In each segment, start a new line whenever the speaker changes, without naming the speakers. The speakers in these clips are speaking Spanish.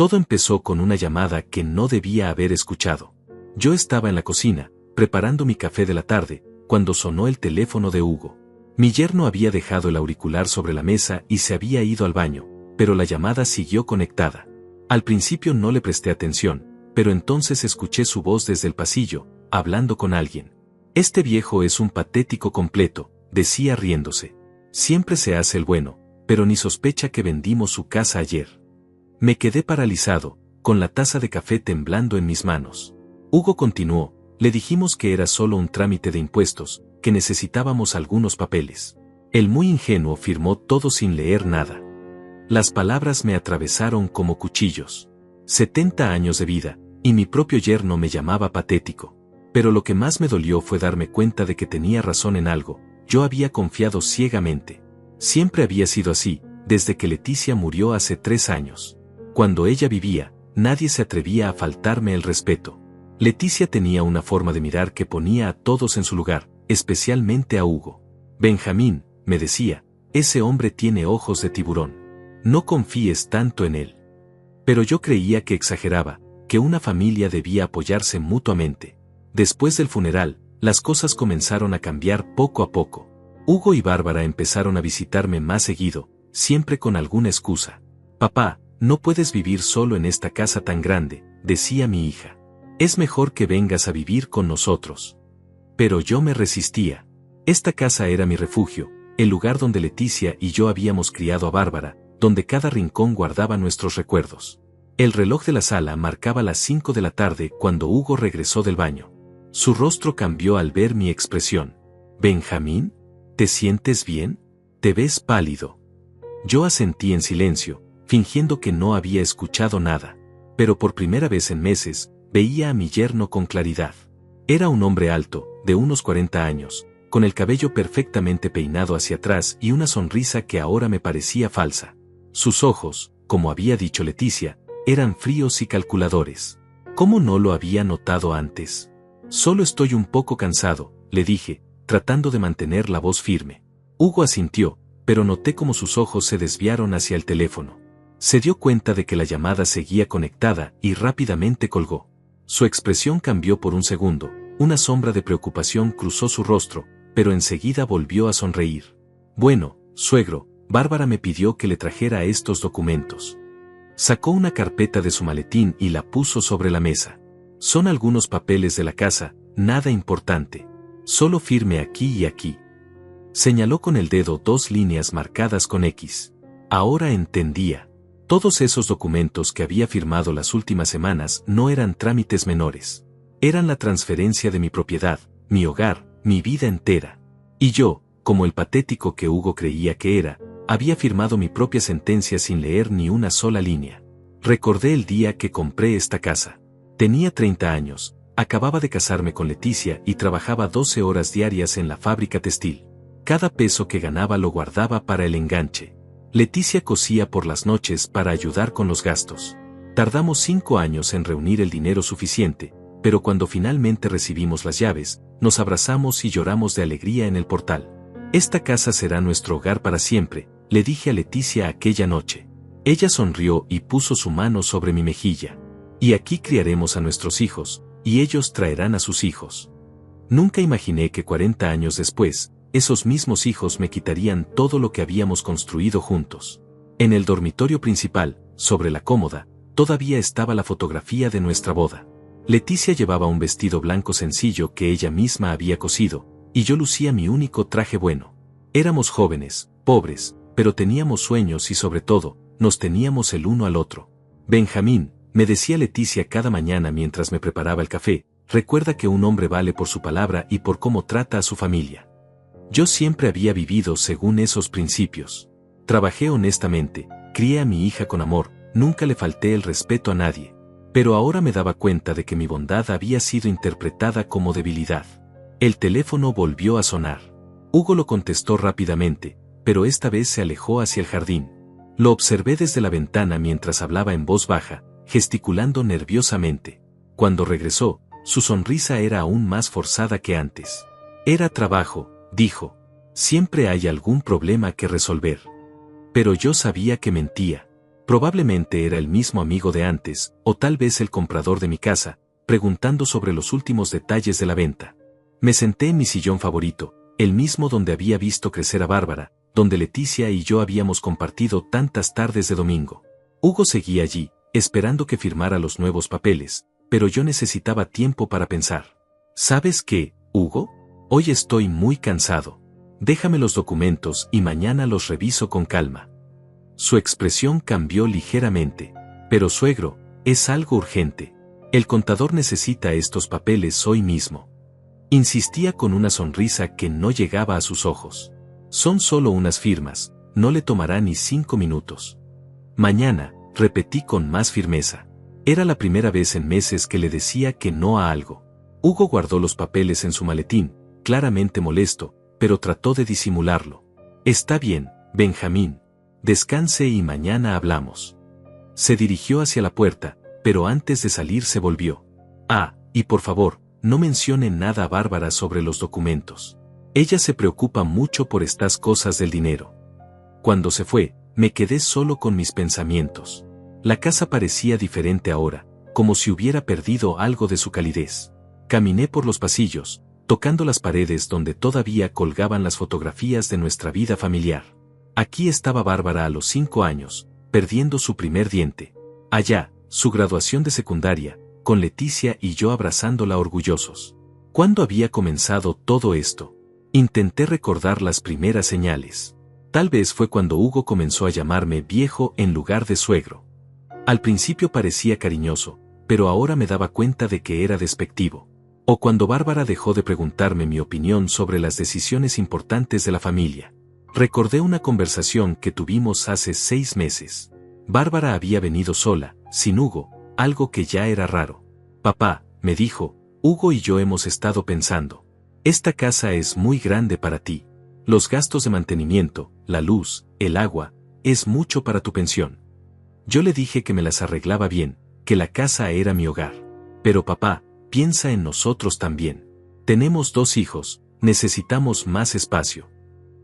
Todo empezó con una llamada que no debía haber escuchado. Yo estaba en la cocina, preparando mi café de la tarde, cuando sonó el teléfono de Hugo. Mi yerno había dejado el auricular sobre la mesa y se había ido al baño, pero la llamada siguió conectada. Al principio no le presté atención, pero entonces escuché su voz desde el pasillo, hablando con alguien. Este viejo es un patético completo, decía riéndose. Siempre se hace el bueno, pero ni sospecha que vendimos su casa ayer. Me quedé paralizado, con la taza de café temblando en mis manos. Hugo continuó, le dijimos que era solo un trámite de impuestos, que necesitábamos algunos papeles. El muy ingenuo firmó todo sin leer nada. Las palabras me atravesaron como cuchillos. 70 años de vida, y mi propio yerno me llamaba patético. Pero lo que más me dolió fue darme cuenta de que tenía razón en algo. Yo había confiado ciegamente. Siempre había sido así, desde que Leticia murió hace 3 años. Cuando ella vivía, nadie se atrevía a faltarme el respeto. Leticia tenía una forma de mirar que ponía a todos en su lugar, especialmente a Hugo. Benjamín, me decía, ese hombre tiene ojos de tiburón. No confíes tanto en él. Pero yo creía que exageraba, que una familia debía apoyarse mutuamente. Después del funeral, las cosas comenzaron a cambiar poco a poco. Hugo y Bárbara empezaron a visitarme más seguido, siempre con alguna excusa. Papá, no puedes vivir solo en esta casa tan grande, decía mi hija. Es mejor que vengas a vivir con nosotros. Pero yo me resistía. Esta casa era mi refugio, el lugar donde Leticia y yo habíamos criado a Bárbara, donde cada rincón guardaba nuestros recuerdos. El reloj de la sala marcaba las 5 de la tarde cuando Hugo regresó del baño. Su rostro cambió al ver mi expresión. «Benjamín, ¿te sientes bien? Te ves pálido». Yo asentí en silencio, fingiendo que no había escuchado nada. Pero por primera vez en meses, veía a mi yerno con claridad. Era un hombre alto, de unos 40 años, con el cabello perfectamente peinado hacia atrás y una sonrisa que ahora me parecía falsa. Sus ojos, como había dicho Leticia, eran fríos y calculadores. ¿Cómo no lo había notado antes? Solo estoy un poco cansado, le dije, tratando de mantener la voz firme. Hugo asintió, pero noté cómo sus ojos se desviaron hacia el teléfono. Se dio cuenta de que la llamada seguía conectada y rápidamente colgó. Su expresión cambió por un segundo, una sombra de preocupación cruzó su rostro, pero enseguida volvió a sonreír. Bueno, suegro, Bárbara me pidió que le trajera estos documentos. Sacó una carpeta de su maletín y la puso sobre la mesa. Son algunos papeles de la casa, nada importante. Solo firme aquí y aquí. Señaló con el dedo 2 líneas marcadas con X. Ahora entendía. Todos esos documentos que había firmado las últimas semanas no eran trámites menores. Eran la transferencia de mi propiedad, mi hogar, mi vida entera. Y yo, como el patético que Hugo creía que era, había firmado mi propia sentencia sin leer ni una sola línea. Recordé el día que compré esta casa. Tenía 30 años, acababa de casarme con Leticia y trabajaba 12 horas diarias en la fábrica textil. Cada peso que ganaba lo guardaba para el enganche. Leticia cosía por las noches para ayudar con los gastos. Tardamos 5 años en reunir el dinero suficiente, pero cuando finalmente recibimos las llaves, nos abrazamos y lloramos de alegría en el portal. Esta casa será nuestro hogar para siempre, le dije a Leticia aquella noche. Ella sonrió y puso su mano sobre mi mejilla. Y aquí criaremos a nuestros hijos, y ellos traerán a sus hijos. Nunca imaginé que 40 años después, esos mismos hijos me quitarían todo lo que habíamos construido juntos. En el dormitorio principal, sobre la cómoda, todavía estaba la fotografía de nuestra boda. Leticia llevaba un vestido blanco sencillo que ella misma había cosido, y yo lucía mi único traje bueno. Éramos jóvenes, pobres, pero teníamos sueños y sobre todo, nos teníamos el uno al otro. Benjamín, me decía Leticia cada mañana mientras me preparaba el café, recuerda que un hombre vale por su palabra y por cómo trata a su familia. Yo siempre había vivido según esos principios. Trabajé honestamente, crié a mi hija con amor, nunca le falté el respeto a nadie. Pero ahora me daba cuenta de que mi bondad había sido interpretada como debilidad. El teléfono volvió a sonar. Hugo lo contestó rápidamente, pero esta vez se alejó hacia el jardín. Lo observé desde la ventana mientras hablaba en voz baja, gesticulando nerviosamente. Cuando regresó, su sonrisa era aún más forzada que antes. Era trabajo, dijo. Siempre hay algún problema que resolver. Pero yo sabía que mentía. Probablemente era el mismo amigo de antes, o tal vez el comprador de mi casa, preguntando sobre los últimos detalles de la venta. Me senté en mi sillón favorito, el mismo donde había visto crecer a Bárbara, donde Leticia y yo habíamos compartido tantas tardes de domingo. Hugo seguía allí, esperando que firmara los nuevos papeles, pero yo necesitaba tiempo para pensar. ¿Sabes qué, Hugo? Hoy estoy muy cansado. Déjame los documentos y mañana los reviso con calma. Su expresión cambió ligeramente. Pero suegro, es algo urgente. El contador necesita estos papeles hoy mismo. Insistía con una sonrisa que no llegaba a sus ojos. Son solo unas firmas, no le tomará ni 5 minutos. Mañana, repetí con más firmeza. Era la primera vez en meses que le decía que no a algo. Hugo guardó los papeles en su maletín, claramente molesto, pero trató de disimularlo. Está bien, Benjamín. Descanse y mañana hablamos. Se dirigió hacia la puerta, pero antes de salir se volvió. Y por favor, no mencione nada a Bárbara sobre los documentos. Ella se preocupa mucho por estas cosas del dinero. Cuando se fue, me quedé solo con mis pensamientos. La casa parecía diferente ahora, como si hubiera perdido algo de su calidez. Caminé por los pasillos, tocando las paredes donde todavía colgaban las fotografías de nuestra vida familiar. Aquí estaba Bárbara a los 5 años, perdiendo su primer diente. Allá, su graduación de secundaria, con Leticia y yo abrazándola orgullosos. ¿Cuándo había comenzado todo esto? Intenté recordar las primeras señales. Tal vez fue cuando Hugo comenzó a llamarme viejo en lugar de suegro. Al principio parecía cariñoso, pero ahora me daba cuenta de que era despectivo. O cuando Bárbara dejó de preguntarme mi opinión sobre las decisiones importantes de la familia. Recordé una conversación que tuvimos hace 6 meses. Bárbara había venido sola, sin Hugo, algo que ya era raro. Papá, me dijo, Hugo y yo hemos estado pensando. Esta casa es muy grande para ti. Los gastos de mantenimiento, la luz, el agua, es mucho para tu pensión. Yo le dije que me las arreglaba bien, que la casa era mi hogar. Pero papá, piensa en nosotros también. Tenemos 2 hijos, necesitamos más espacio.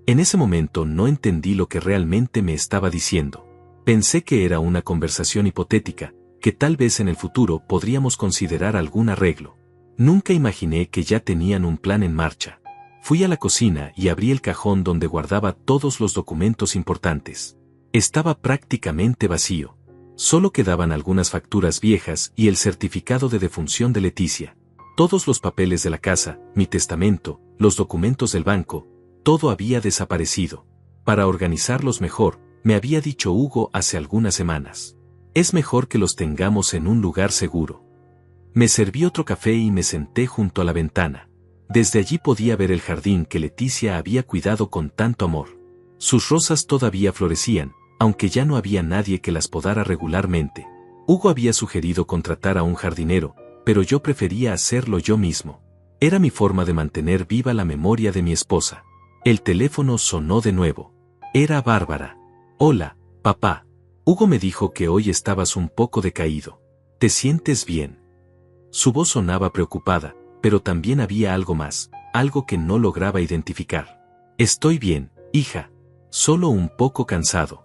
En ese momento no entendí lo que realmente me estaba diciendo. Pensé que era una conversación hipotética, que tal vez en el futuro podríamos considerar algún arreglo. Nunca imaginé que ya tenían un plan en marcha. Fui a la cocina y abrí el cajón donde guardaba todos los documentos importantes. Estaba prácticamente vacío. Solo quedaban algunas facturas viejas y el certificado de defunción de Leticia. Todos los papeles de la casa, mi testamento, los documentos del banco, todo había desaparecido. Para organizarlos mejor, me había dicho Hugo hace algunas semanas. Es mejor que los tengamos en un lugar seguro. Me serví otro café y me senté junto a la ventana. Desde allí podía ver el jardín que Leticia había cuidado con tanto amor. Sus rosas todavía florecían, aunque ya no había nadie que las podara regularmente. Hugo había sugerido contratar a un jardinero, pero yo prefería hacerlo yo mismo. Era mi forma de mantener viva la memoria de mi esposa. El teléfono sonó de nuevo. Era Bárbara. Hola, papá. Hugo me dijo que hoy estabas un poco decaído. ¿Te sientes bien? Su voz sonaba preocupada, pero también había algo más, algo que no lograba identificar. Estoy bien, hija. Solo un poco cansado.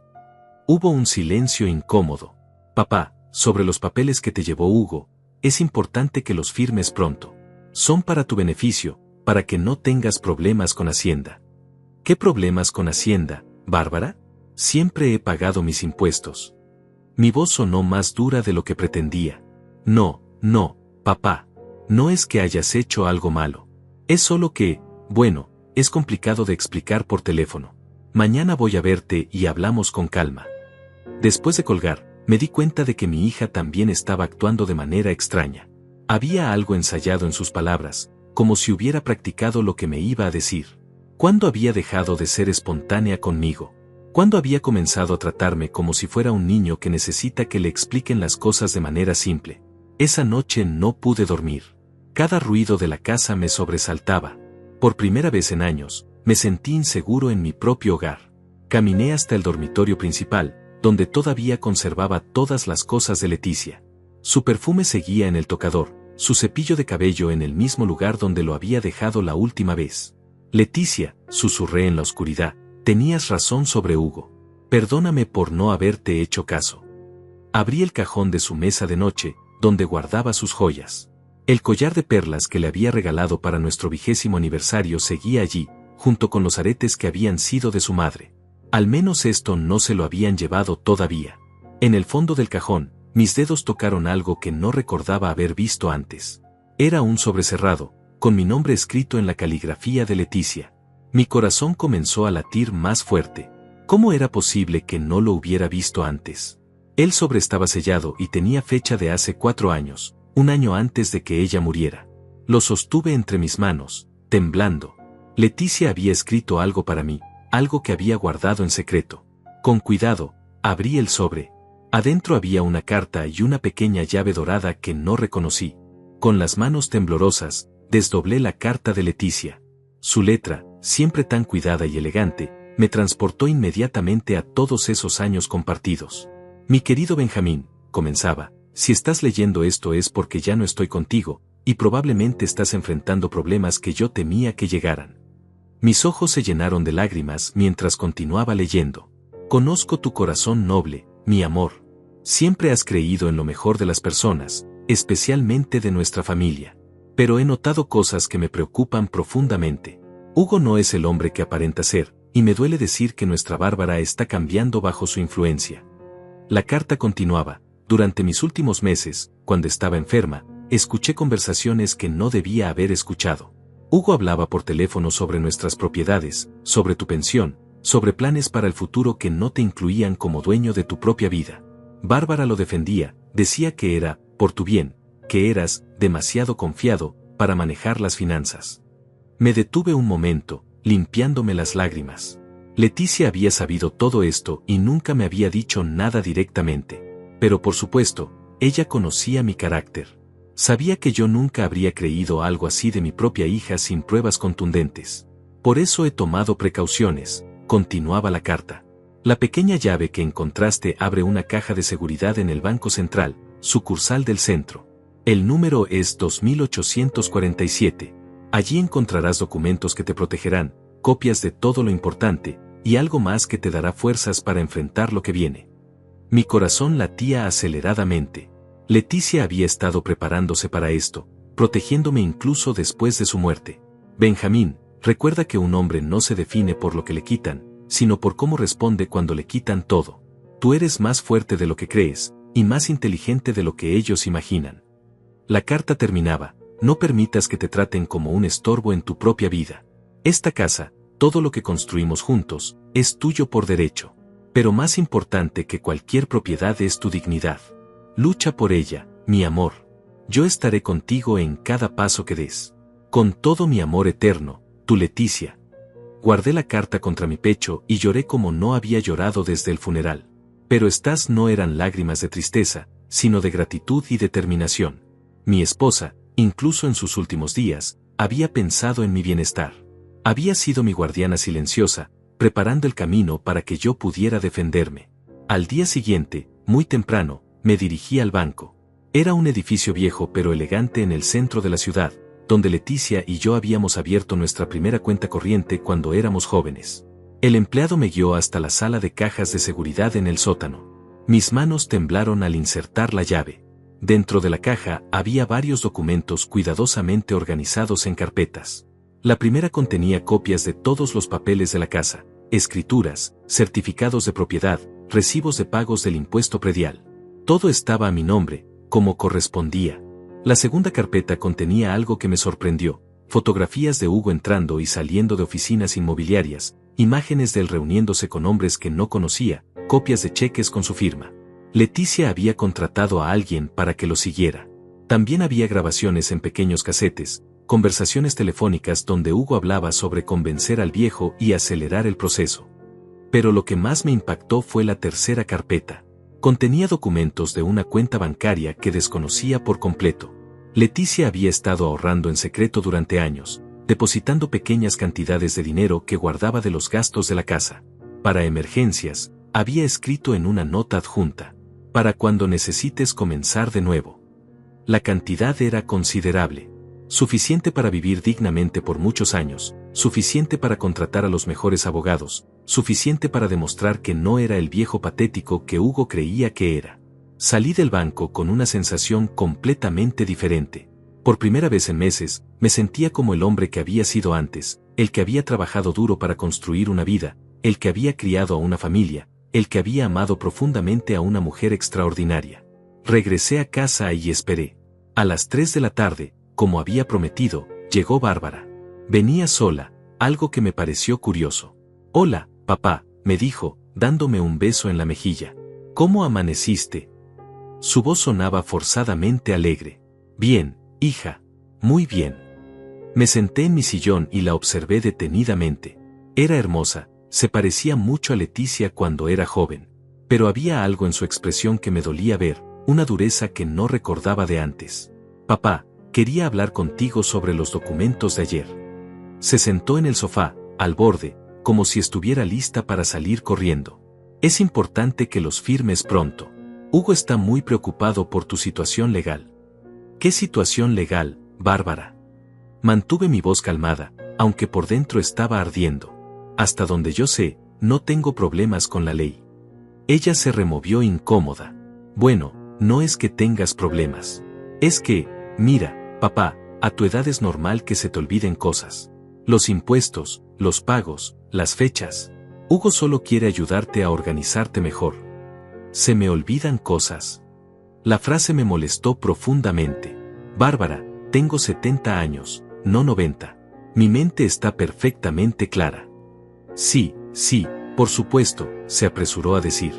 Hubo un silencio incómodo. Papá, sobre los papeles que te llevó Hugo, es importante que los firmes pronto. Son para tu beneficio, para que no tengas problemas con Hacienda. ¿Qué problemas con Hacienda, Bárbara? Siempre he pagado mis impuestos. Mi voz sonó más dura de lo que pretendía. No, papá. No es que hayas hecho algo malo. Es solo que, bueno, es complicado de explicar por teléfono. Mañana voy a verte y hablamos con calma. Después de colgar, me di cuenta de que mi hija también estaba actuando de manera extraña. Había algo ensayado en sus palabras, como si hubiera practicado lo que me iba a decir. ¿Cuándo había dejado de ser espontánea conmigo? ¿Cuándo había comenzado a tratarme como si fuera un niño que necesita que le expliquen las cosas de manera simple? Esa noche no pude dormir. Cada ruido de la casa me sobresaltaba. Por primera vez en años, me sentí inseguro en mi propio hogar. Caminé hasta el dormitorio principal, donde todavía conservaba todas las cosas de Leticia. Su perfume seguía en el tocador, su cepillo de cabello en el mismo lugar donde lo había dejado la última vez. Leticia, susurré en la oscuridad, tenías razón sobre Hugo. Perdóname por no haberte hecho caso. Abrí el cajón de su mesa de noche, donde guardaba sus joyas. El collar de perlas que le había regalado para nuestro 20º aniversario seguía allí, junto con los aretes que habían sido de su madre. Al menos esto no se lo habían llevado todavía. En el fondo del cajón, mis dedos tocaron algo que no recordaba haber visto antes. Era un sobre cerrado, con mi nombre escrito en la caligrafía de Leticia. Mi corazón comenzó a latir más fuerte. ¿Cómo era posible que no lo hubiera visto antes? El sobre estaba sellado y tenía fecha de hace 4 años, un año antes de que ella muriera. Lo sostuve entre mis manos, temblando. Leticia había escrito algo para mí, algo que había guardado en secreto. Con cuidado, abrí el sobre. Adentro había una carta y una pequeña llave dorada que no reconocí. Con las manos temblorosas, desdoblé la carta de Leticia. Su letra, siempre tan cuidada y elegante, me transportó inmediatamente a todos esos años compartidos. Mi querido Benjamín, comenzaba, si estás leyendo esto es porque ya no estoy contigo, y probablemente estás enfrentando problemas que yo temía que llegaran. Mis ojos se llenaron de lágrimas mientras continuaba leyendo. Conozco tu corazón noble, mi amor. Siempre has creído en lo mejor de las personas, especialmente de nuestra familia. Pero he notado cosas que me preocupan profundamente. Hugo no es el hombre que aparenta ser, y me duele decir que nuestra Bárbara está cambiando bajo su influencia. La carta continuaba, durante mis últimos meses, cuando estaba enferma, escuché conversaciones que no debía haber escuchado. Hugo hablaba por teléfono sobre nuestras propiedades, sobre tu pensión, sobre planes para el futuro que no te incluían como dueño de tu propia vida. Bárbara lo defendía, decía que era, por tu bien, que eras demasiado confiado para manejar las finanzas. Me detuve un momento, limpiándome las lágrimas. Leticia había sabido todo esto y nunca me había dicho nada directamente. Pero por supuesto, ella conocía mi carácter. Sabía que yo nunca habría creído algo así de mi propia hija sin pruebas contundentes. Por eso he tomado precauciones, continuaba la carta. La pequeña llave que encontraste abre una caja de seguridad en el Banco Central, sucursal del centro. El número es 2847. Allí encontrarás documentos que te protegerán, copias de todo lo importante, y algo más que te dará fuerzas para enfrentar lo que viene. Mi corazón latía aceleradamente. Leticia había estado preparándose para esto, protegiéndome incluso después de su muerte. Benjamín, recuerda que un hombre no se define por lo que le quitan, sino por cómo responde cuando le quitan todo. Tú eres más fuerte de lo que crees, y más inteligente de lo que ellos imaginan. La carta terminaba, no permitas que te traten como un estorbo en tu propia vida. Esta casa, todo lo que construimos juntos, es tuyo por derecho. Pero más importante que cualquier propiedad es tu dignidad. Lucha por ella, mi amor. Yo estaré contigo en cada paso que des. Con todo mi amor eterno, tu Leticia. Guardé la carta contra mi pecho y lloré como no había llorado desde el funeral. Pero estas no eran lágrimas de tristeza, sino de gratitud y determinación. Mi esposa, incluso en sus últimos días, había pensado en mi bienestar. Había sido mi guardiana silenciosa, preparando el camino para que yo pudiera defenderme. Al día siguiente, muy temprano, me dirigí al banco. Era un edificio viejo pero elegante en el centro de la ciudad, donde Leticia y yo habíamos abierto nuestra primera cuenta corriente cuando éramos jóvenes. El empleado me guió hasta la sala de cajas de seguridad en el sótano. Mis manos temblaron al insertar la llave. Dentro de la caja había varios documentos cuidadosamente organizados en carpetas. La primera contenía copias de todos los papeles de la casa, escrituras, certificados de propiedad, recibos de pagos del impuesto predial. Todo estaba a mi nombre, como correspondía. La segunda carpeta contenía algo que me sorprendió: fotografías de Hugo entrando y saliendo de oficinas inmobiliarias, imágenes de él reuniéndose con hombres que no conocía, copias de cheques con su firma. Leticia había contratado a alguien para que lo siguiera. También había grabaciones en pequeños casetes, conversaciones telefónicas donde Hugo hablaba sobre convencer al viejo y acelerar el proceso. Pero lo que más me impactó fue la tercera carpeta. Contenía documentos de una cuenta bancaria que desconocía por completo. Leticia había estado ahorrando en secreto durante años, depositando pequeñas cantidades de dinero que guardaba de los gastos de la casa. Para emergencias, había escrito en una nota adjunta: para cuando necesites comenzar de nuevo. La cantidad era considerable. Suficiente para vivir dignamente por muchos años, suficiente para contratar a los mejores abogados, suficiente para demostrar que no era el viejo patético que Hugo creía que era. Salí del banco con una sensación completamente diferente. Por primera vez en meses, me sentía como el hombre que había sido antes, el que había trabajado duro para construir una vida, el que había criado a una familia, el que había amado profundamente a una mujer extraordinaria. Regresé a casa y esperé. A las 3 de la tarde, como había prometido, llegó Bárbara. Venía sola, algo que me pareció curioso. «Hola, papá», me dijo, dándome un beso en la mejilla. «¿Cómo amaneciste?». Su voz sonaba forzadamente alegre. «Bien, hija. Muy bien». Me senté en mi sillón y la observé detenidamente. Era hermosa, se parecía mucho a Leticia cuando era joven. Pero había algo en su expresión que me dolía ver, una dureza que no recordaba de antes. «Papá, quería hablar contigo sobre los documentos de ayer». Se sentó en el sofá, al borde, como si estuviera lista para salir corriendo. «Es importante que los firmes pronto. Hugo está muy preocupado por tu situación legal». «¿Qué situación legal, Bárbara?». Mantuve mi voz calmada, aunque por dentro estaba ardiendo. «Hasta donde yo sé, no tengo problemas con la ley». Ella se removió incómoda. «Bueno, no es que tengas problemas. Es que, mira, papá, a tu edad es normal que se te olviden cosas. Los impuestos, los pagos, las fechas. Hugo solo quiere ayudarte a organizarte mejor». «Se me olvidan cosas». La frase me molestó profundamente. «Bárbara, tengo 70 años, no 90. Mi mente está perfectamente clara». «Sí, sí, por supuesto», se apresuró a decir.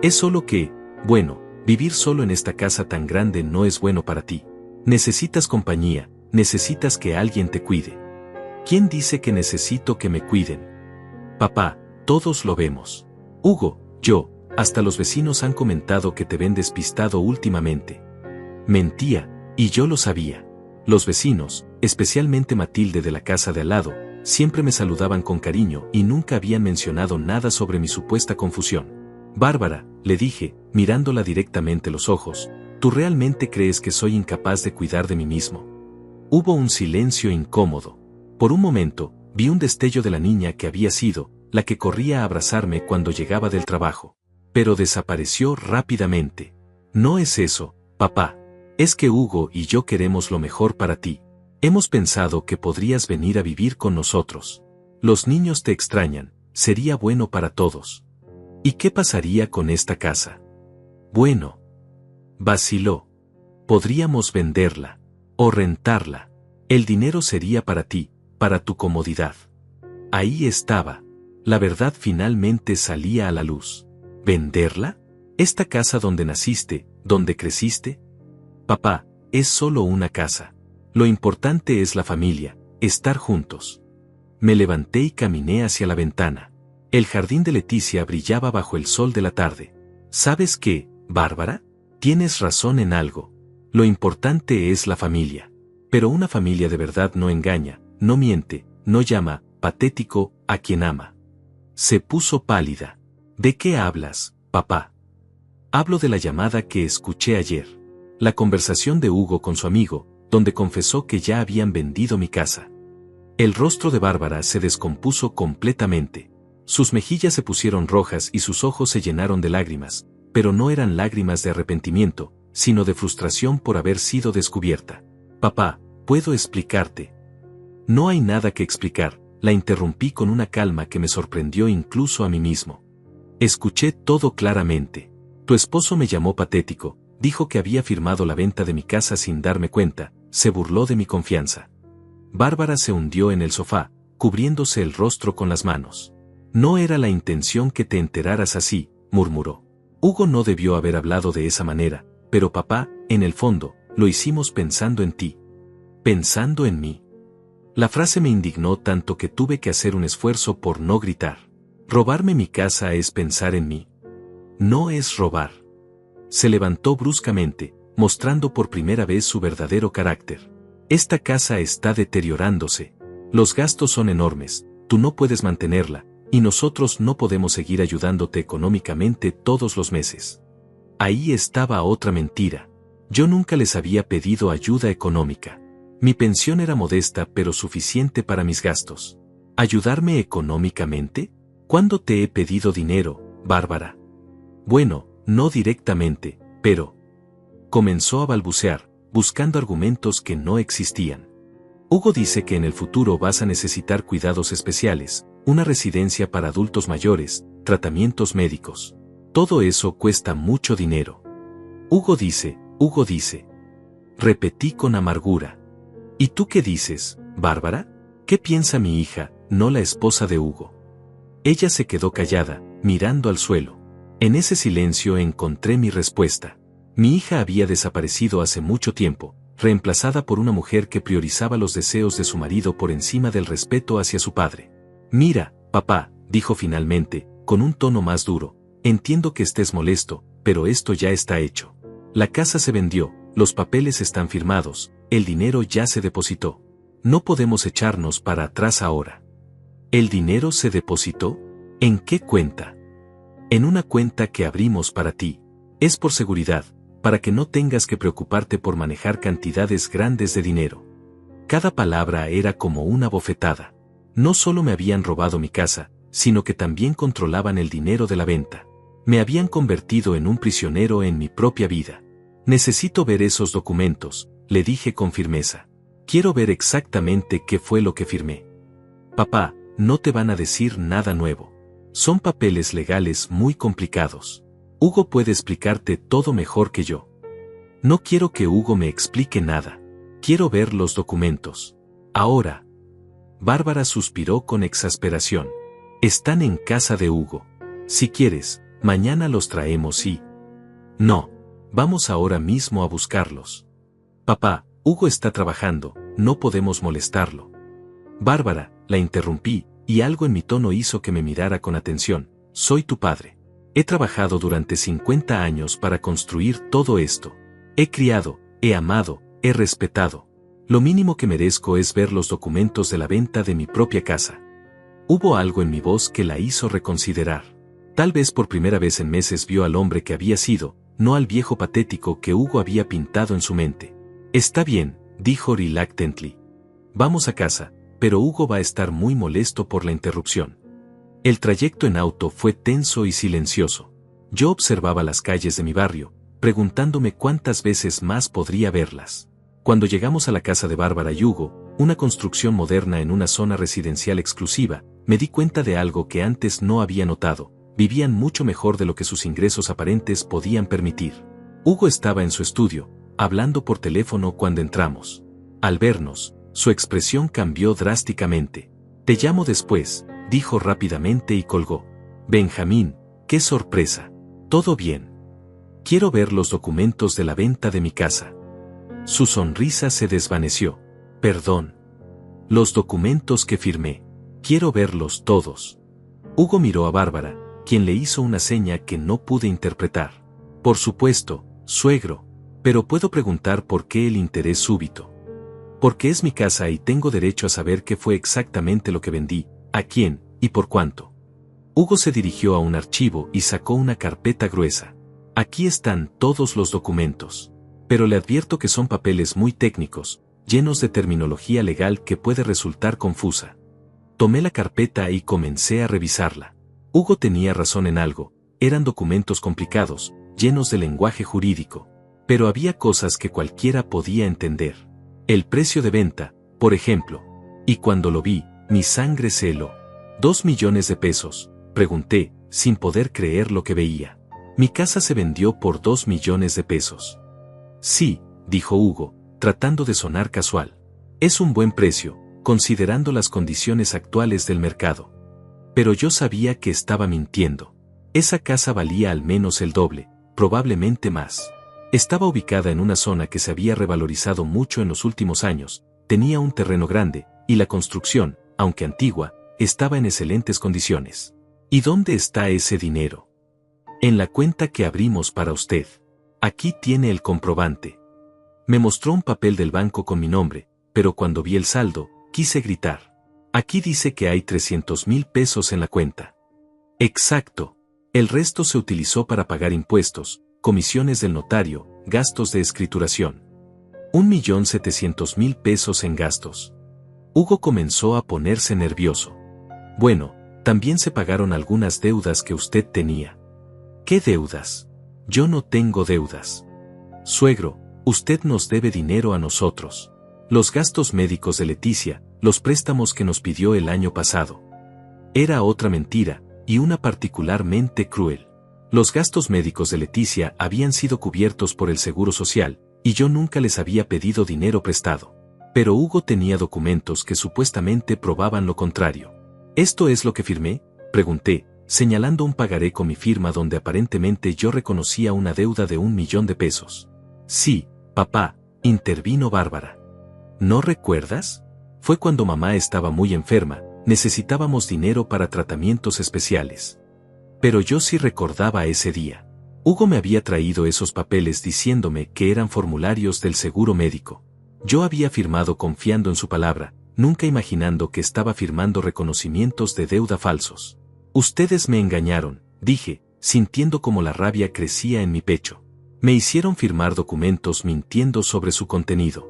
«Es solo que, bueno, vivir solo en esta casa tan grande no es bueno para ti. Necesitas compañía, necesitas que alguien te cuide». «¿Quién dice que necesito que me cuiden?». «Papá, todos lo vemos. Hugo, yo, hasta los vecinos han comentado que te ven despistado últimamente». Mentía, y yo lo sabía. Los vecinos, especialmente Matilde de la casa de al lado, siempre me saludaban con cariño y nunca habían mencionado nada sobre mi supuesta confusión. «Bárbara», le dije, mirándola directamente los ojos, «¿tú realmente crees que soy incapaz de cuidar de mí mismo?». Hubo un silencio incómodo. Por un momento, vi un destello de la niña que había sido, la que corría a abrazarme cuando llegaba del trabajo. Pero desapareció rápidamente. «No es eso, papá. Es que Hugo y yo queremos lo mejor para ti. Hemos pensado que podrías venir a vivir con nosotros. Los niños te extrañan, sería bueno para todos». «¿Y qué pasaría con esta casa?». «Bueno», vaciló, «podríamos venderla. O rentarla. El dinero sería para ti, para tu comodidad». Ahí estaba. La verdad finalmente salía a la luz. ¿Venderla? ¿Esta casa donde naciste, donde creciste? «Papá, es solo una casa. Lo importante es la familia, estar juntos». Me levanté y caminé hacia la ventana. El jardín de Leticia brillaba bajo el sol de la tarde. «¿Sabes qué, Bárbara? Tienes razón en algo. Lo importante es la familia. Pero una familia de verdad no engaña, no miente, no llama patético a quien ama». Se puso pálida. «¿De qué hablas, papá?». «Hablo de la llamada que escuché ayer. La conversación de Hugo con su amigo, donde confesó que ya habían vendido mi casa». El rostro de Bárbara se descompuso completamente. Sus mejillas se pusieron rojas y sus ojos se llenaron de lágrimas, pero no eran lágrimas de arrepentimiento, sino de frustración por haber sido descubierta. «Papá, ¿puedo explicarte?». «No hay nada que explicar», la interrumpí con una calma que me sorprendió incluso a mí mismo. «Escuché todo claramente. Tu esposo me llamó patético, dijo que había firmado la venta de mi casa sin darme cuenta, se burló de mi confianza». Bárbara se hundió en el sofá, cubriéndose el rostro con las manos. «No era la intención que te enteraras así», murmuró. «Hugo no debió haber hablado de esa manera, pero papá, en el fondo, lo hicimos pensando en ti». «¿Pensando en mí?». La frase me indignó tanto que tuve que hacer un esfuerzo por no gritar. «¿Robarme mi casa es pensar en mí?». «No es robar». Se levantó bruscamente, mostrando por primera vez su verdadero carácter. «Esta casa está deteriorándose. Los gastos son enormes, tú no puedes mantenerla, y nosotros no podemos seguir ayudándote económicamente todos los meses». Ahí estaba otra mentira. Yo nunca les había pedido ayuda económica. Mi pensión era modesta pero suficiente para mis gastos. ¿Ayudarme económicamente? ¿Cuándo te he pedido dinero, Bárbara? Bueno, no directamente, Pero comenzó a balbucear, buscando argumentos que no existían. Hugo dice que en el futuro vas a necesitar cuidados especiales, una residencia para adultos mayores, tratamientos médicos. Todo eso cuesta mucho dinero. Hugo dice. Repetí con amargura. ¿Y tú qué dices, Bárbara? ¿Qué piensa mi hija, no la esposa de Hugo? Ella se quedó callada, mirando al suelo. En ese silencio encontré mi respuesta. Mi hija había desaparecido hace mucho tiempo, reemplazada por una mujer que priorizaba los deseos de su marido por encima del respeto hacia su padre. Mira, papá, dijo finalmente, con un tono más duro, entiendo que estés molesto, pero esto ya está hecho. La casa se vendió, los papeles están firmados, el dinero ya se depositó. No podemos echarnos para atrás ahora. ¿El dinero se depositó? ¿En qué cuenta? En una cuenta que abrimos para ti. Es por seguridad, para que no tengas que preocuparte por manejar cantidades grandes de dinero. Cada palabra era como una bofetada. No solo me habían robado mi casa, sino que también controlaban el dinero de la venta. Me habían convertido en un prisionero en mi propia vida. Necesito ver esos documentos, le dije con firmeza. Quiero ver exactamente qué fue lo que firmé. Papá, no te van a decir nada nuevo. Son papeles legales muy complicados. Hugo puede explicarte todo mejor que yo. No quiero que Hugo me explique nada. Quiero ver los documentos. Ahora. Bárbara suspiró con exasperación. Están en casa de Hugo. Si quieres, mañana los traemos y... No. Vamos ahora mismo a buscarlos. Papá, Hugo está trabajando, no podemos molestarlo. Bárbara, la interrumpí, y algo en mi tono hizo que me mirara con atención. Soy tu padre. He trabajado durante 50 años para construir todo esto. He criado, he amado, he respetado. Lo mínimo que merezco es ver los documentos de la venta de mi propia casa. Hubo algo en mi voz que la hizo reconsiderar. Tal vez por primera vez en meses vio al hombre que había sido, no al viejo patético que Hugo había pintado en su mente. Está bien, dijo reluctantly. Vamos a casa, pero Hugo va a estar muy molesto por la interrupción. El trayecto en auto fue tenso y silencioso. Yo observaba las calles de mi barrio, preguntándome cuántas veces más podría verlas. Cuando llegamos a la casa de Bárbara y Hugo, una construcción moderna en una zona residencial exclusiva, me di cuenta de algo que antes no había notado. Vivían mucho mejor de lo que sus ingresos aparentes podían permitir. Hugo estaba en su estudio, hablando por teléfono cuando entramos. Al vernos, su expresión cambió drásticamente. Te llamo después, dijo rápidamente y colgó. Benjamín, qué sorpresa. ¿Todo bien? Quiero ver los documentos de la venta de mi casa. Su sonrisa se desvaneció. Perdón. Los documentos que firmé. Quiero verlos todos. Hugo miró a Bárbara, quien le hizo una seña que no pude interpretar. Por supuesto, suegro, pero puedo preguntar por qué el interés súbito. Porque es mi casa y tengo derecho a saber qué fue exactamente lo que vendí, a quién, y por cuánto. Hugo se dirigió a un archivo y sacó una carpeta gruesa. Aquí están todos los documentos. Pero le advierto que son papeles muy técnicos, llenos de terminología legal que puede resultar confusa. Tomé la carpeta y comencé a revisarla. Hugo tenía razón en algo, eran documentos complicados, llenos de lenguaje jurídico. Pero había cosas que cualquiera podía entender. El precio de venta, por ejemplo. Y cuando lo vi, mi sangre se heló. ¿2 millones de pesos? Pregunté, sin poder creer lo que veía. Mi casa se vendió por 2 millones de pesos. Sí, dijo Hugo, tratando de sonar casual. Es un buen precio, considerando las condiciones actuales del mercado. Pero yo sabía que estaba mintiendo. Esa casa valía al menos el doble, probablemente más. Estaba ubicada en una zona que se había revalorizado mucho en los últimos años, tenía un terreno grande, y la construcción, aunque antigua, estaba en excelentes condiciones. ¿Y dónde está ese dinero? En la cuenta que abrimos para usted. Aquí tiene el comprobante. Me mostró un papel del banco con mi nombre, pero cuando vi el saldo, quise gritar. Aquí dice que hay 300,000 pesos en la cuenta. Exacto. El resto se utilizó para pagar impuestos, comisiones del notario, gastos de escrituración. 1,700,000 pesos en gastos. Hugo comenzó a ponerse nervioso. Bueno, también se pagaron algunas deudas que usted tenía. ¿Qué deudas? Yo no tengo deudas. Suegro, usted nos debe dinero a nosotros. Los gastos médicos de Leticia, los préstamos que nos pidió el año pasado. Era otra mentira, y una particularmente cruel. Los gastos médicos de Leticia habían sido cubiertos por el Seguro Social, y yo nunca les había pedido dinero prestado. Pero Hugo tenía documentos que supuestamente probaban lo contrario. ¿Esto es lo que firmé?, pregunté, señalando un pagaré con mi firma donde aparentemente yo reconocía una deuda de 1 millón de pesos. Sí, papá, intervino Bárbara. ¿No recuerdas? Fue cuando mamá estaba muy enferma, necesitábamos dinero para tratamientos especiales. Pero yo sí recordaba ese día. Hugo me había traído esos papeles diciéndome que eran formularios del seguro médico. Yo había firmado confiando en su palabra, nunca imaginando que estaba firmando reconocimientos de deuda falsos. Ustedes me engañaron, dije, sintiendo como la rabia crecía en mi pecho. Me hicieron firmar documentos mintiendo sobre su contenido.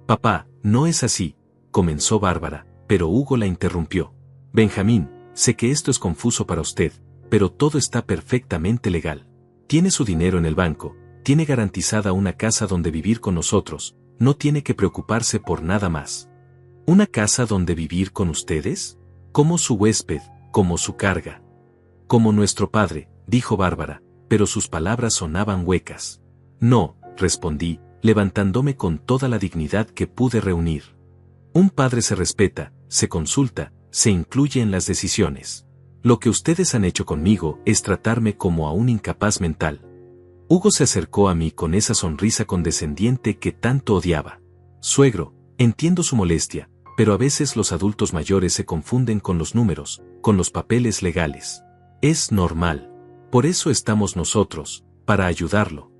Papá, no es así, comenzó Bárbara, pero Hugo la interrumpió. Benjamín, sé que esto es confuso para usted, pero todo está perfectamente legal. Tiene su dinero en el banco, tiene garantizada una casa donde vivir con nosotros, no tiene que preocuparse por nada más. ¿Una casa donde vivir con ustedes? Como su huésped, como su carga. Como nuestro padre, dijo Bárbara, pero sus palabras sonaban huecas. No, respondí, levantándome con toda la dignidad que pude reunir. Un padre se respeta, se consulta, se incluye en las decisiones. Lo que ustedes han hecho conmigo es tratarme como a un incapaz mental. Hugo se acercó a mí con esa sonrisa condescendiente que tanto odiaba. Suegro, entiendo su molestia, pero a veces los adultos mayores se confunden con los números, con los papeles legales. Es normal. Por eso estamos nosotros, para ayudarlo.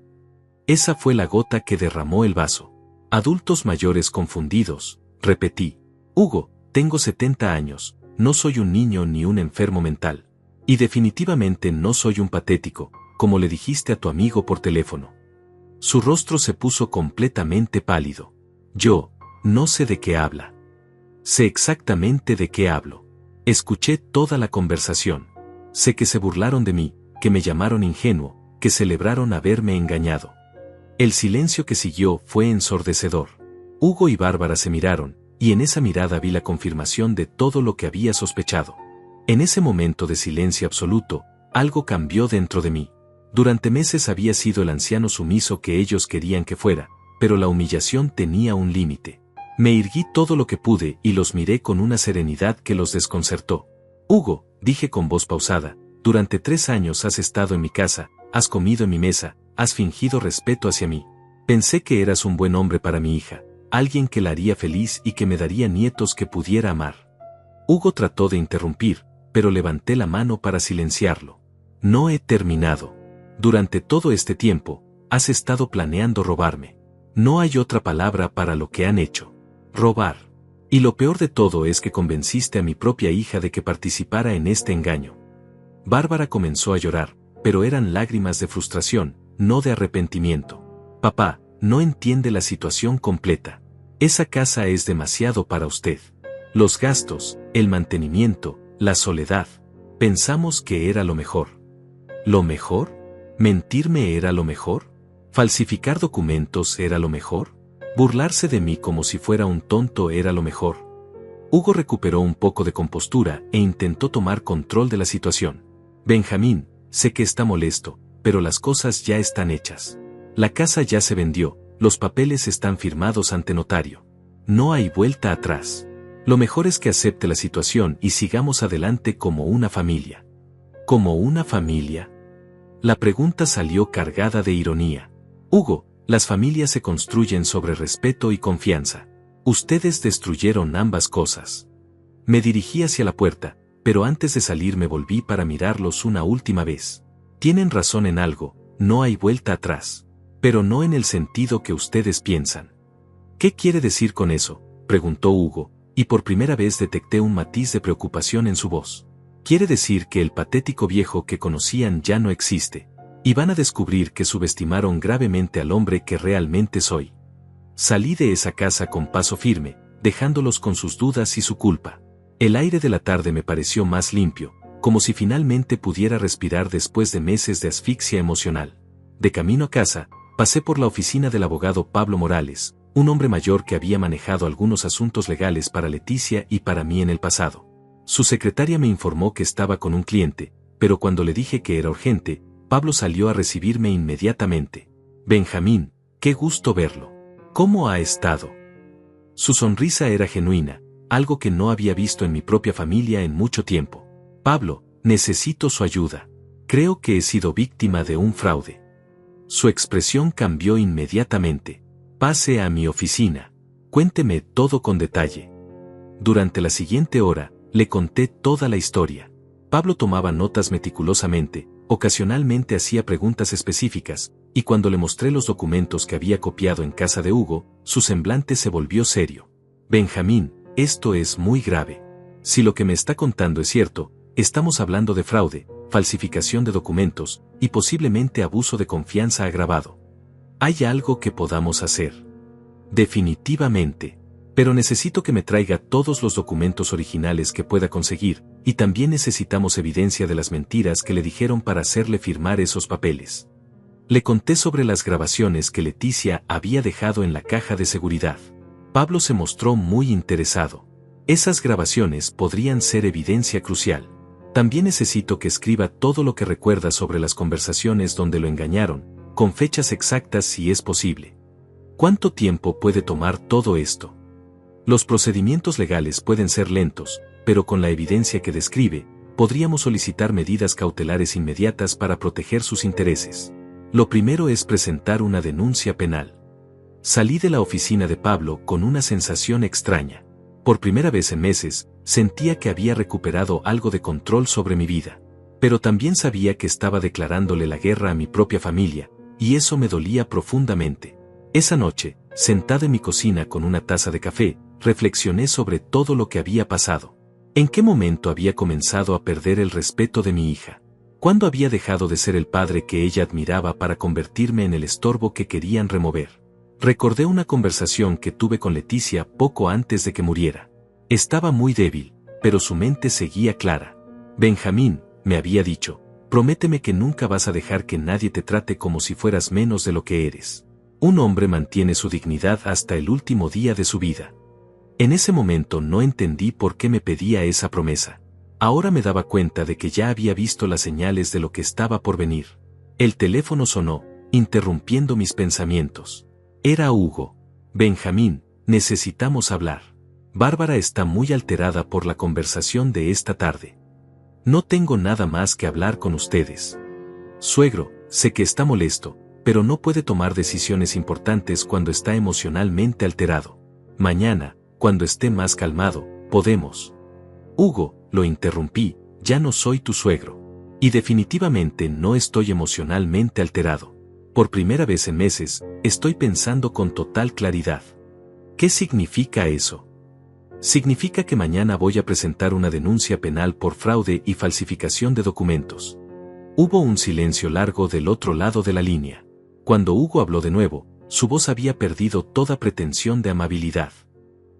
Esa fue la gota que derramó el vaso. Adultos mayores confundidos, repetí. Hugo, tengo 70 años, no soy un niño ni un enfermo mental. Y definitivamente no soy un patético, como le dijiste a tu amigo por teléfono. Su rostro se puso completamente pálido. Yo, no sé de qué habla. Sé exactamente de qué hablo. Escuché toda la conversación. Sé que se burlaron de mí, que me llamaron ingenuo, que celebraron haberme engañado. El silencio que siguió fue ensordecedor. Hugo y Bárbara se miraron, y en esa mirada vi la confirmación de todo lo que había sospechado. En ese momento de silencio absoluto, algo cambió dentro de mí. Durante meses había sido el anciano sumiso que ellos querían que fuera, pero la humillación tenía un límite. Me irguí todo lo que pude y los miré con una serenidad que los desconcertó. Hugo, dije con voz pausada, durante 3 años has estado en mi casa, has comido en mi mesa, has fingido respeto hacia mí. Pensé que eras un buen hombre para mi hija, alguien que la haría feliz y que me daría nietos que pudiera amar. Hugo trató de interrumpir, pero levanté la mano para silenciarlo. No he terminado. Durante todo este tiempo, has estado planeando robarme. No hay otra palabra para lo que han hecho. Robar. Y lo peor de todo es que convenciste a mi propia hija de que participara en este engaño. Bárbara comenzó a llorar, pero eran lágrimas de frustración, no de arrepentimiento. Papá, no entiende la situación completa. Esa casa es demasiado para usted. Los gastos, el mantenimiento, la soledad. Pensamos que era lo mejor. ¿Lo mejor? ¿Mentirme era lo mejor? ¿Falsificar documentos era lo mejor? ¿Burlarse de mí como si fuera un tonto era lo mejor? Hugo recuperó un poco de compostura e intentó tomar control de la situación. Benjamín, sé que está molesto, pero las cosas ya están hechas. La casa ya se vendió, los papeles están firmados ante notario. No hay vuelta atrás. Lo mejor es que acepte la situación y sigamos adelante como una familia. ¿Como una familia? La pregunta salió cargada de ironía. Hugo, las familias se construyen sobre respeto y confianza. Ustedes destruyeron ambas cosas. Me dirigí hacia la puerta, pero antes de salir me volví para mirarlos una última vez. Tienen razón en algo, no hay vuelta atrás. Pero no en el sentido que ustedes piensan. ¿Qué quiere decir con eso?, preguntó Hugo, y por primera vez detecté un matiz de preocupación en su voz. Quiere decir que el patético viejo que conocían ya no existe, y van a descubrir que subestimaron gravemente al hombre que realmente soy. Salí de esa casa con paso firme, dejándolos con sus dudas y su culpa. El aire de la tarde me pareció más limpio, como si finalmente pudiera respirar después de meses de asfixia emocional. De camino a casa, pasé por la oficina del abogado Pablo Morales, un hombre mayor que había manejado algunos asuntos legales para Leticia y para mí en el pasado. Su secretaria me informó que estaba con un cliente, pero cuando le dije que era urgente, Pablo salió a recibirme inmediatamente. Benjamín, qué gusto verlo. ¿Cómo ha estado? Su sonrisa era genuina, algo que no había visto en mi propia familia en mucho tiempo. Pablo, necesito su ayuda. Creo que he sido víctima de un fraude. Su expresión cambió inmediatamente. Pase a mi oficina. Cuénteme todo con detalle. Durante la siguiente hora, le conté toda la historia. Pablo tomaba notas meticulosamente, ocasionalmente hacía preguntas específicas, y cuando le mostré los documentos que había copiado en casa de Hugo, su semblante se volvió serio. Benjamín, esto es muy grave. Si lo que me está contando es cierto, estamos hablando de fraude, falsificación de documentos, y posiblemente abuso de confianza agravado. ¿Hay algo que podamos hacer? Definitivamente. Pero necesito que me traiga todos los documentos originales que pueda conseguir, y también necesitamos evidencia de las mentiras que le dijeron para hacerle firmar esos papeles. Le conté sobre las grabaciones que Leticia había dejado en la caja de seguridad. Pablo se mostró muy interesado. Esas grabaciones podrían ser evidencia crucial. También necesito que escriba todo lo que recuerda sobre las conversaciones donde lo engañaron, con fechas exactas si es posible. ¿Cuánto tiempo puede tomar todo esto? Los procedimientos legales pueden ser lentos, pero con la evidencia que describe, podríamos solicitar medidas cautelares inmediatas para proteger sus intereses. Lo primero es presentar una denuncia penal. Salí de la oficina de Pablo con una sensación extraña. Por primera vez en meses, sentía que había recuperado algo de control sobre mi vida. Pero también sabía que estaba declarándole la guerra a mi propia familia, y eso me dolía profundamente. Esa noche, sentada en mi cocina con una taza de café, reflexioné sobre todo lo que había pasado. ¿En qué momento había comenzado a perder el respeto de mi hija? ¿Cuándo había dejado de ser el padre que ella admiraba para convertirme en el estorbo que querían remover? Recordé una conversación que tuve con Leticia poco antes de que muriera. Estaba muy débil, pero su mente seguía clara. Benjamín, me había dicho, prométeme que nunca vas a dejar que nadie te trate como si fueras menos de lo que eres. Un hombre mantiene su dignidad hasta el último día de su vida. En ese momento no entendí por qué me pedía esa promesa. Ahora me daba cuenta de que ya había visto las señales de lo que estaba por venir. El teléfono sonó, interrumpiendo mis pensamientos. Era Hugo. Benjamín, necesitamos hablar. Bárbara está muy alterada por la conversación de esta tarde. No tengo nada más que hablar con ustedes. Suegro, sé que está molesto, pero no puede tomar decisiones importantes cuando está emocionalmente alterado. Mañana, cuando esté más calmado, podemos. Hugo, lo interrumpí, ya no soy tu suegro. Y definitivamente no estoy emocionalmente alterado. Por primera vez en meses, estoy pensando con total claridad. ¿Qué significa eso? Significa que mañana voy a presentar una denuncia penal por fraude y falsificación de documentos. Hubo un silencio largo del otro lado de la línea. Cuando Hugo habló de nuevo, su voz había perdido toda pretensión de amabilidad.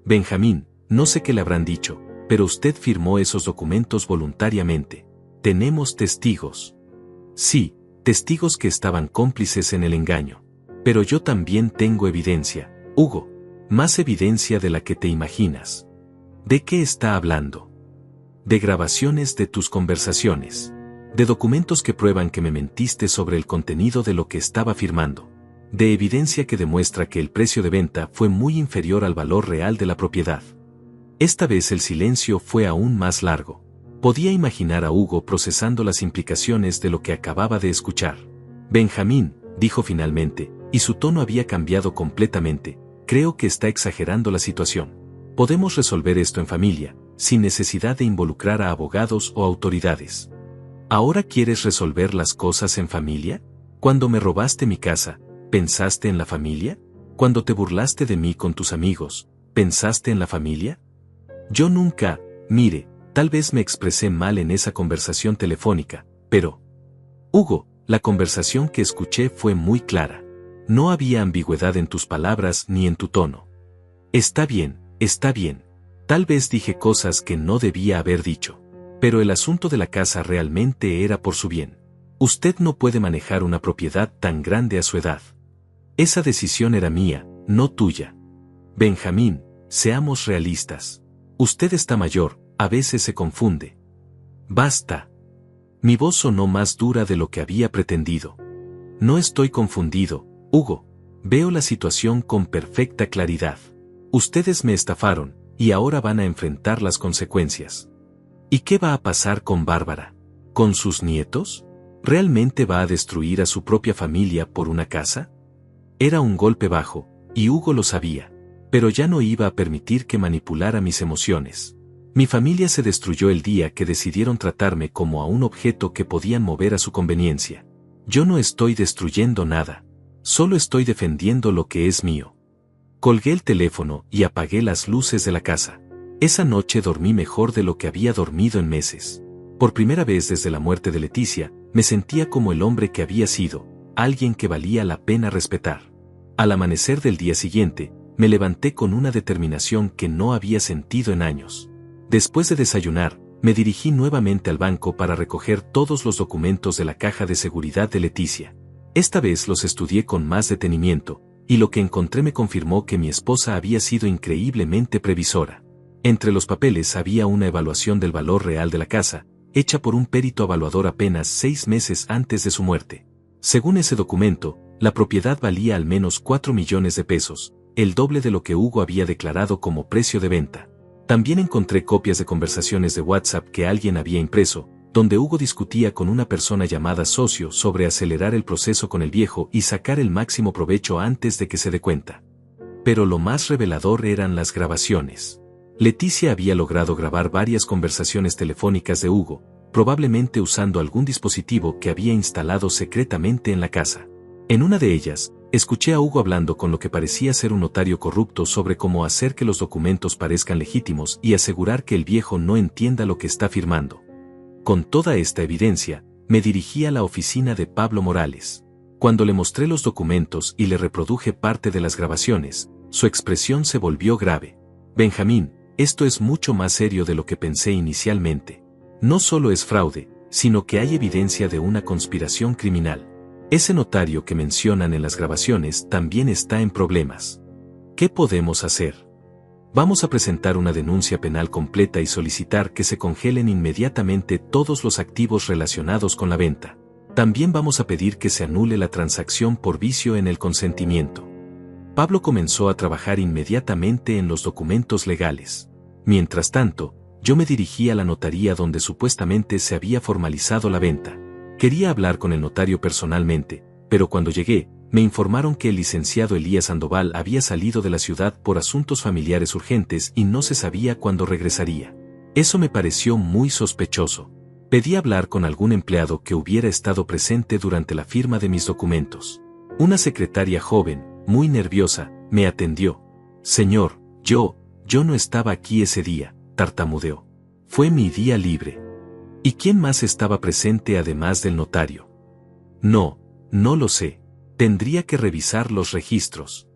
Benjamín, no sé qué le habrán dicho, pero usted firmó esos documentos voluntariamente. Tenemos testigos. Sí, testigos que estaban cómplices en el engaño. Pero yo también tengo evidencia, Hugo. Más evidencia de la que te imaginas. ¿De qué está hablando? De grabaciones de tus conversaciones. De documentos que prueban que me mentiste sobre el contenido de lo que estaba firmando. De evidencia que demuestra que el precio de venta fue muy inferior al valor real de la propiedad. Esta vez el silencio fue aún más largo. Podía imaginar a Hugo procesando las implicaciones de lo que acababa de escuchar. Benjamín, dijo finalmente, y su tono había cambiado completamente, creo que está exagerando la situación. Podemos resolver esto en familia, sin necesidad de involucrar a abogados o autoridades. ¿Ahora quieres resolver las cosas en familia? Cuando me robaste mi casa, ¿pensaste en la familia? Cuando te burlaste de mí con tus amigos, ¿pensaste en la familia? Yo nunca, mire, tal vez me expresé mal en esa conversación telefónica, pero... Hugo, la conversación que escuché fue muy clara. No había ambigüedad en tus palabras ni en tu tono. Está bien, está bien. Tal vez dije cosas que no debía haber dicho. Pero el asunto de la casa realmente era por su bien. Usted no puede manejar una propiedad tan grande a su edad. Esa decisión era mía, no tuya. Benjamín, seamos realistas. Usted está mayor, a veces se confunde. Basta. Mi voz sonó más dura de lo que había pretendido. No estoy confundido, Hugo. Veo la situación con perfecta claridad. Ustedes me estafaron, y ahora van a enfrentar las consecuencias. ¿Y qué va a pasar con Bárbara? ¿Con sus nietos? ¿Realmente va a destruir a su propia familia por una casa? Era un golpe bajo, y Hugo lo sabía, pero ya no iba a permitir que manipulara mis emociones. Mi familia se destruyó el día que decidieron tratarme como a un objeto que podían mover a su conveniencia. Yo no estoy destruyendo nada. Solo estoy defendiendo lo que es mío. Colgué el teléfono y apagué las luces de la casa. Esa noche dormí mejor de lo que había dormido en meses. Por primera vez desde la muerte de Leticia, me sentía como el hombre que había sido, alguien que valía la pena respetar. Al amanecer del día siguiente, me levanté con una determinación que no había sentido en años. Después de desayunar, me dirigí nuevamente al banco para recoger todos los documentos de la caja de seguridad de Leticia. Esta vez los estudié con más detenimiento, y lo que encontré me confirmó que mi esposa había sido increíblemente previsora. Entre los papeles había una evaluación del valor real de la casa, hecha por un perito evaluador apenas 6 meses antes de su muerte. Según ese documento, la propiedad valía al menos 4 millones de pesos, el doble de lo que Hugo había declarado como precio de venta. También encontré copias de conversaciones de WhatsApp que alguien había impreso, donde Hugo discutía con una persona llamada socio sobre acelerar el proceso con el viejo y sacar el máximo provecho antes de que se dé cuenta. Pero lo más revelador eran las grabaciones. Leticia había logrado grabar varias conversaciones telefónicas de Hugo, probablemente usando algún dispositivo que había instalado secretamente en la casa. En una de ellas, escuché a Hugo hablando con lo que parecía ser un notario corrupto sobre cómo hacer que los documentos parezcan legítimos y asegurar que el viejo no entienda lo que está firmando. Con toda esta evidencia, me dirigí a la oficina de Pablo Morales. Cuando le mostré los documentos y le reproduje parte de las grabaciones, su expresión se volvió grave. Benjamín, esto es mucho más serio de lo que pensé inicialmente. No solo es fraude, sino que hay evidencia de una conspiración criminal. Ese notario que mencionan en las grabaciones también está en problemas. ¿Qué podemos hacer? Vamos a presentar una denuncia penal completa y solicitar que se congelen inmediatamente todos los activos relacionados con la venta. También vamos a pedir que se anule la transacción por vicio en el consentimiento. Pablo comenzó a trabajar inmediatamente en los documentos legales. Mientras tanto, yo me dirigí a la notaría donde supuestamente se había formalizado la venta. Quería hablar con el notario personalmente, pero cuando llegué, me informaron que el licenciado Elías Sandoval había salido de la ciudad por asuntos familiares urgentes y no se sabía cuándo regresaría. Eso me pareció muy sospechoso. Pedí hablar con algún empleado que hubiera estado presente durante la firma de mis documentos. Una secretaria joven, muy nerviosa, me atendió. Señor, yo no estaba aquí ese día, tartamudeó. Fue mi día libre. ¿Y quién más estaba presente además del notario? No lo sé. Tendría que revisar los registros.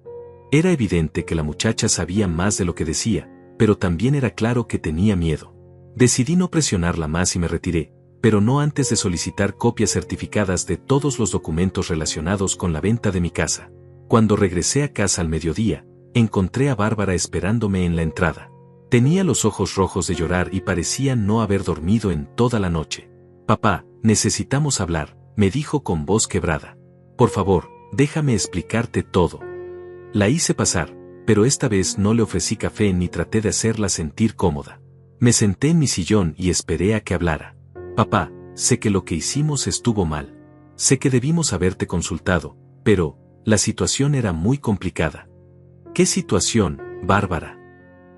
Era evidente que la muchacha sabía más de lo que decía, pero también era claro que tenía miedo. Decidí no presionarla más y me retiré, pero no antes de solicitar copias certificadas de todos los documentos relacionados con la venta de mi casa. Cuando regresé a casa al mediodía, encontré a Bárbara esperándome en la entrada. Tenía los ojos rojos de llorar y parecía no haber dormido en toda la noche. Papá, necesitamos hablar, me dijo con voz quebrada. Por favor, déjame explicarte todo. La hice pasar, pero esta vez no le ofrecí café ni traté de hacerla sentir cómoda. Me senté en mi sillón y esperé a que hablara. Papá, sé que lo que hicimos estuvo mal. Sé que debimos haberte consultado, pero la situación era muy complicada. ¿Qué situación, Bárbara?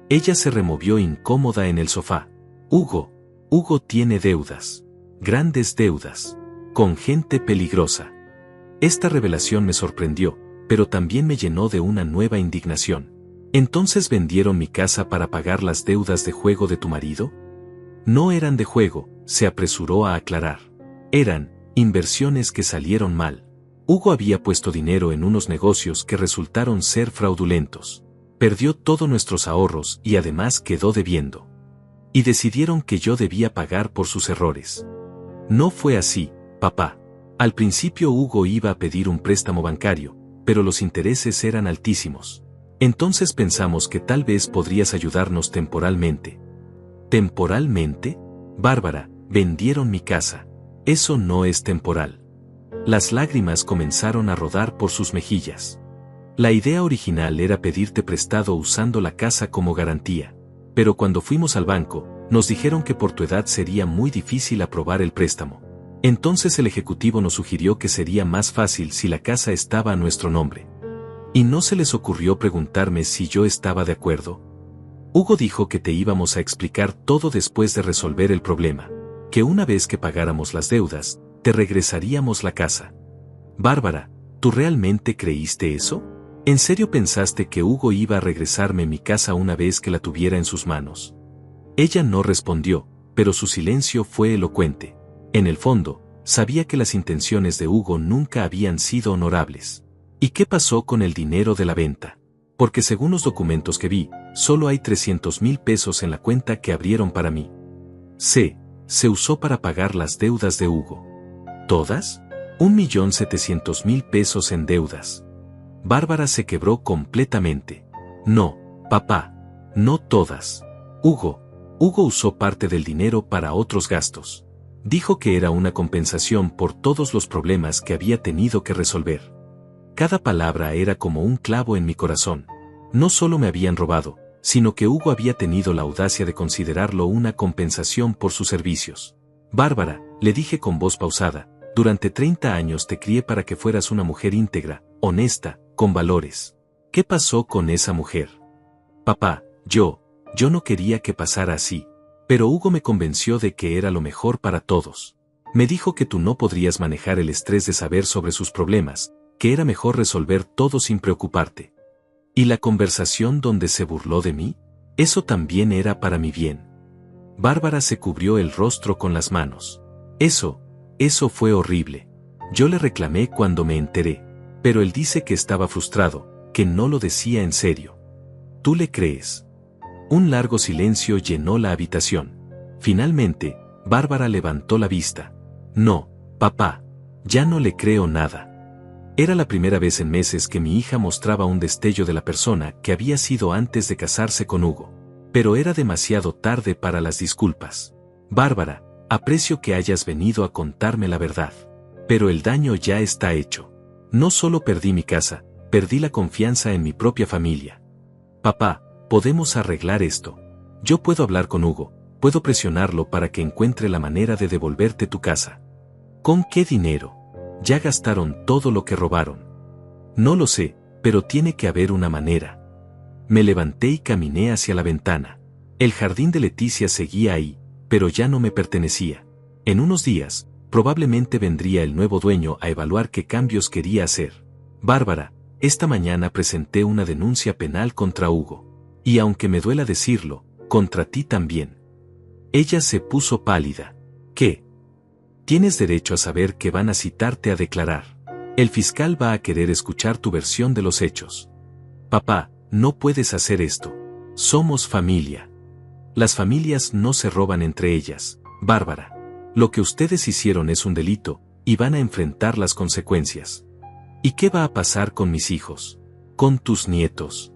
Ella se removió incómoda en el sofá. Hugo tiene deudas. Grandes deudas. Con gente peligrosa. Esta revelación me sorprendió, pero también me llenó de una nueva indignación. ¿Entonces vendieron mi casa para pagar las deudas de juego de tu marido? No eran de juego, se apresuró a aclarar. Eran inversiones que salieron mal. Hugo había puesto dinero en unos negocios que resultaron ser fraudulentos. Perdió todos nuestros ahorros y además quedó debiendo. Y decidieron que yo debía pagar por sus errores. No fue así, papá. Al principio Hugo iba a pedir un préstamo bancario, pero los intereses eran altísimos. Entonces pensamos que tal vez podrías ayudarnos temporalmente. ¿Temporalmente? Bárbara, vendieron mi casa. Eso no es temporal. Las lágrimas comenzaron a rodar por sus mejillas. La idea original era pedirte prestado usando la casa como garantía. Pero cuando fuimos al banco, nos dijeron que por tu edad sería muy difícil aprobar el préstamo. Entonces el ejecutivo nos sugirió que sería más fácil si la casa estaba a nuestro nombre. ¿Y no se les ocurrió preguntarme si yo estaba de acuerdo? Hugo dijo que te íbamos a explicar todo después de resolver el problema, que una vez que pagáramos las deudas, te regresaríamos la casa. Bárbara, ¿tú realmente creíste eso? ¿En serio pensaste que Hugo iba a regresarme mi casa una vez que la tuviera en sus manos? Ella no respondió, pero su silencio fue elocuente. En el fondo, sabía que las intenciones de Hugo nunca habían sido honorables. ¿Y qué pasó con el dinero de la venta? Porque según los documentos que vi, solo hay 300,000 pesos en la cuenta que abrieron para mí. Se usó para pagar las deudas de Hugo. ¿Todas? 1.700.000 pesos en deudas. Bárbara se quebró completamente. No, papá, no todas. Hugo usó parte del dinero para otros gastos. Dijo que era una compensación por todos los problemas que había tenido que resolver. Cada palabra era como un clavo en mi corazón. No solo me habían robado, sino que Hugo había tenido la audacia de considerarlo una compensación por sus servicios. Bárbara, le dije con voz pausada, durante 30 años te crié para que fueras una mujer íntegra, honesta, con valores. ¿Qué pasó con esa mujer? Papá, yo no quería que pasara así. Pero Hugo me convenció de que era lo mejor para todos. Me dijo que tú no podrías manejar el estrés de saber sobre sus problemas, que era mejor resolver todo sin preocuparte. ¿Y la conversación donde se burló de mí? Eso también era para mi bien. Bárbara se cubrió el rostro con las manos. Eso fue horrible. Yo le reclamé cuando me enteré, pero él dice que estaba frustrado, que no lo decía en serio. ¿Tú le crees? Un largo silencio llenó la habitación. Finalmente, Bárbara levantó la vista. No, papá, ya no le creo nada. Era la primera vez en meses que mi hija mostraba un destello de la persona que había sido antes de casarse con Hugo. Pero era demasiado tarde para las disculpas. Bárbara, aprecio que hayas venido a contarme la verdad. Pero el daño ya está hecho. No solo perdí mi casa, perdí la confianza en mi propia familia. Papá, podemos arreglar esto. Yo puedo hablar con Hugo, puedo presionarlo para que encuentre la manera de devolverte tu casa. ¿Con qué dinero? Ya gastaron todo lo que robaron. No lo sé, pero tiene que haber una manera. Me levanté y caminé hacia la ventana. El jardín de Leticia seguía ahí, pero ya no me pertenecía. En unos días, probablemente vendría el nuevo dueño a evaluar qué cambios quería hacer. Bárbara, esta mañana presenté una denuncia penal contra Hugo. Y aunque me duela decirlo, contra ti también. Ella se puso pálida. ¿Qué? Tienes derecho a saber que van a citarte a declarar. El fiscal va a querer escuchar tu versión de los hechos. Papá, no puedes hacer esto. Somos familia. Las familias no se roban entre ellas, Bárbara. Lo que ustedes hicieron es un delito, y van a enfrentar las consecuencias. ¿Y qué va a pasar con mis hijos? Con tus nietos.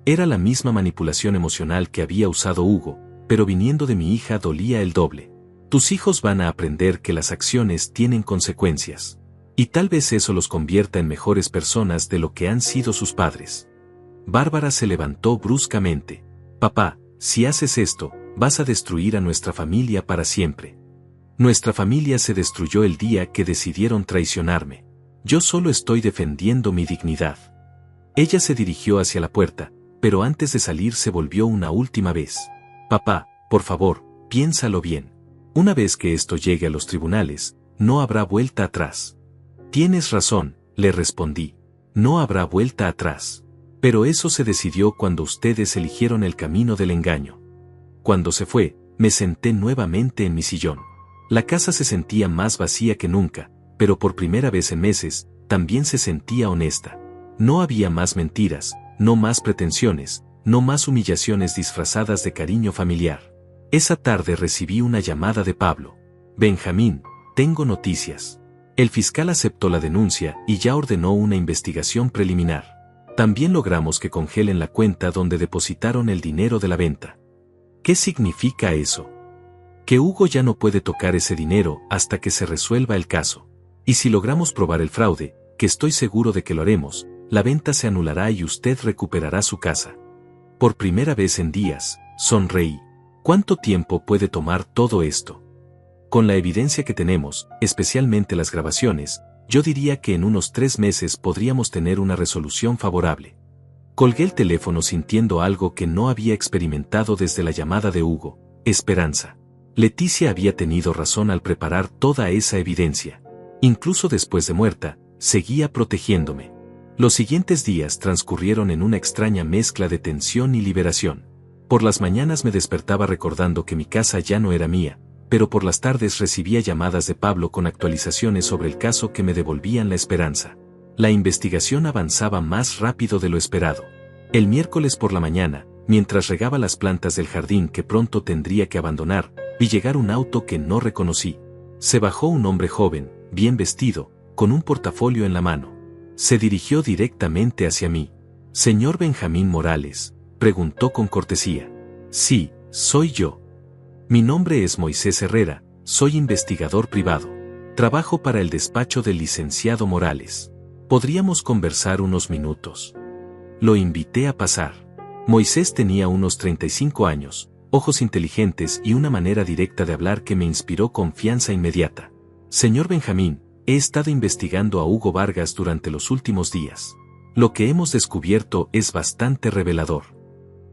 Era la misma manipulación emocional que había usado Hugo, pero viniendo de mi hija dolía el doble. Tus hijos van a aprender que las acciones tienen consecuencias. Y tal vez eso los convierta en mejores personas de lo que han sido sus padres. Bárbara se levantó bruscamente. Papá, si haces esto, vas a destruir a nuestra familia para siempre. Nuestra familia se destruyó el día que decidieron traicionarme. Yo solo estoy defendiendo mi dignidad. Ella se dirigió hacia la puerta, pero antes de salir se volvió una última vez. Papá, por favor, piénsalo bien. Una vez que esto llegue a los tribunales, no habrá vuelta atrás. Tienes razón, le respondí. No habrá vuelta atrás. Pero eso se decidió cuando ustedes eligieron el camino del engaño. Cuando se fue, me senté nuevamente en mi sillón. La casa se sentía más vacía que nunca, pero por primera vez en meses, también se sentía honesta. No había más mentiras, no más pretensiones, no más humillaciones disfrazadas de cariño familiar. Esa tarde recibí una llamada de Pablo. Benjamín, tengo noticias. El fiscal aceptó la denuncia y ya ordenó una investigación preliminar. También logramos que congelen la cuenta donde depositaron el dinero de la venta. ¿Qué significa eso? Que Hugo ya no puede tocar ese dinero hasta que se resuelva el caso. Y si logramos probar el fraude, que estoy seguro de que lo haremos, la venta se anulará y usted recuperará su casa. Por primera vez en días, sonreí. ¿Cuánto tiempo puede tomar todo esto? Con la evidencia que tenemos, especialmente las grabaciones, yo diría que en unos 3 meses podríamos tener una resolución favorable. Colgué el teléfono sintiendo algo que no había experimentado desde la llamada de Hugo: esperanza. Leticia había tenido razón al preparar toda esa evidencia. Incluso después de muerta, seguía protegiéndome. Los siguientes días transcurrieron en una extraña mezcla de tensión y liberación. Por las mañanas me despertaba recordando que mi casa ya no era mía, pero por las tardes recibía llamadas de Pablo con actualizaciones sobre el caso que me devolvían la esperanza. La investigación avanzaba más rápido de lo esperado. El miércoles por la mañana, mientras regaba las plantas del jardín que pronto tendría que abandonar, vi llegar un auto que no reconocí. Se bajó un hombre joven, bien vestido, con un portafolio en la mano. Se dirigió directamente hacia mí. «¿Señor Benjamín Morales?», preguntó con cortesía. «Sí, soy yo. Mi nombre es Moisés Herrera, soy investigador privado. Trabajo para el despacho del licenciado Morales. ¿Podríamos conversar unos minutos?». Lo invité a pasar. Moisés tenía unos 35 años, ojos inteligentes y una manera directa de hablar que me inspiró confianza inmediata. «Señor Benjamín, he estado investigando a Hugo Vargas durante los últimos días. Lo que hemos descubierto es bastante revelador».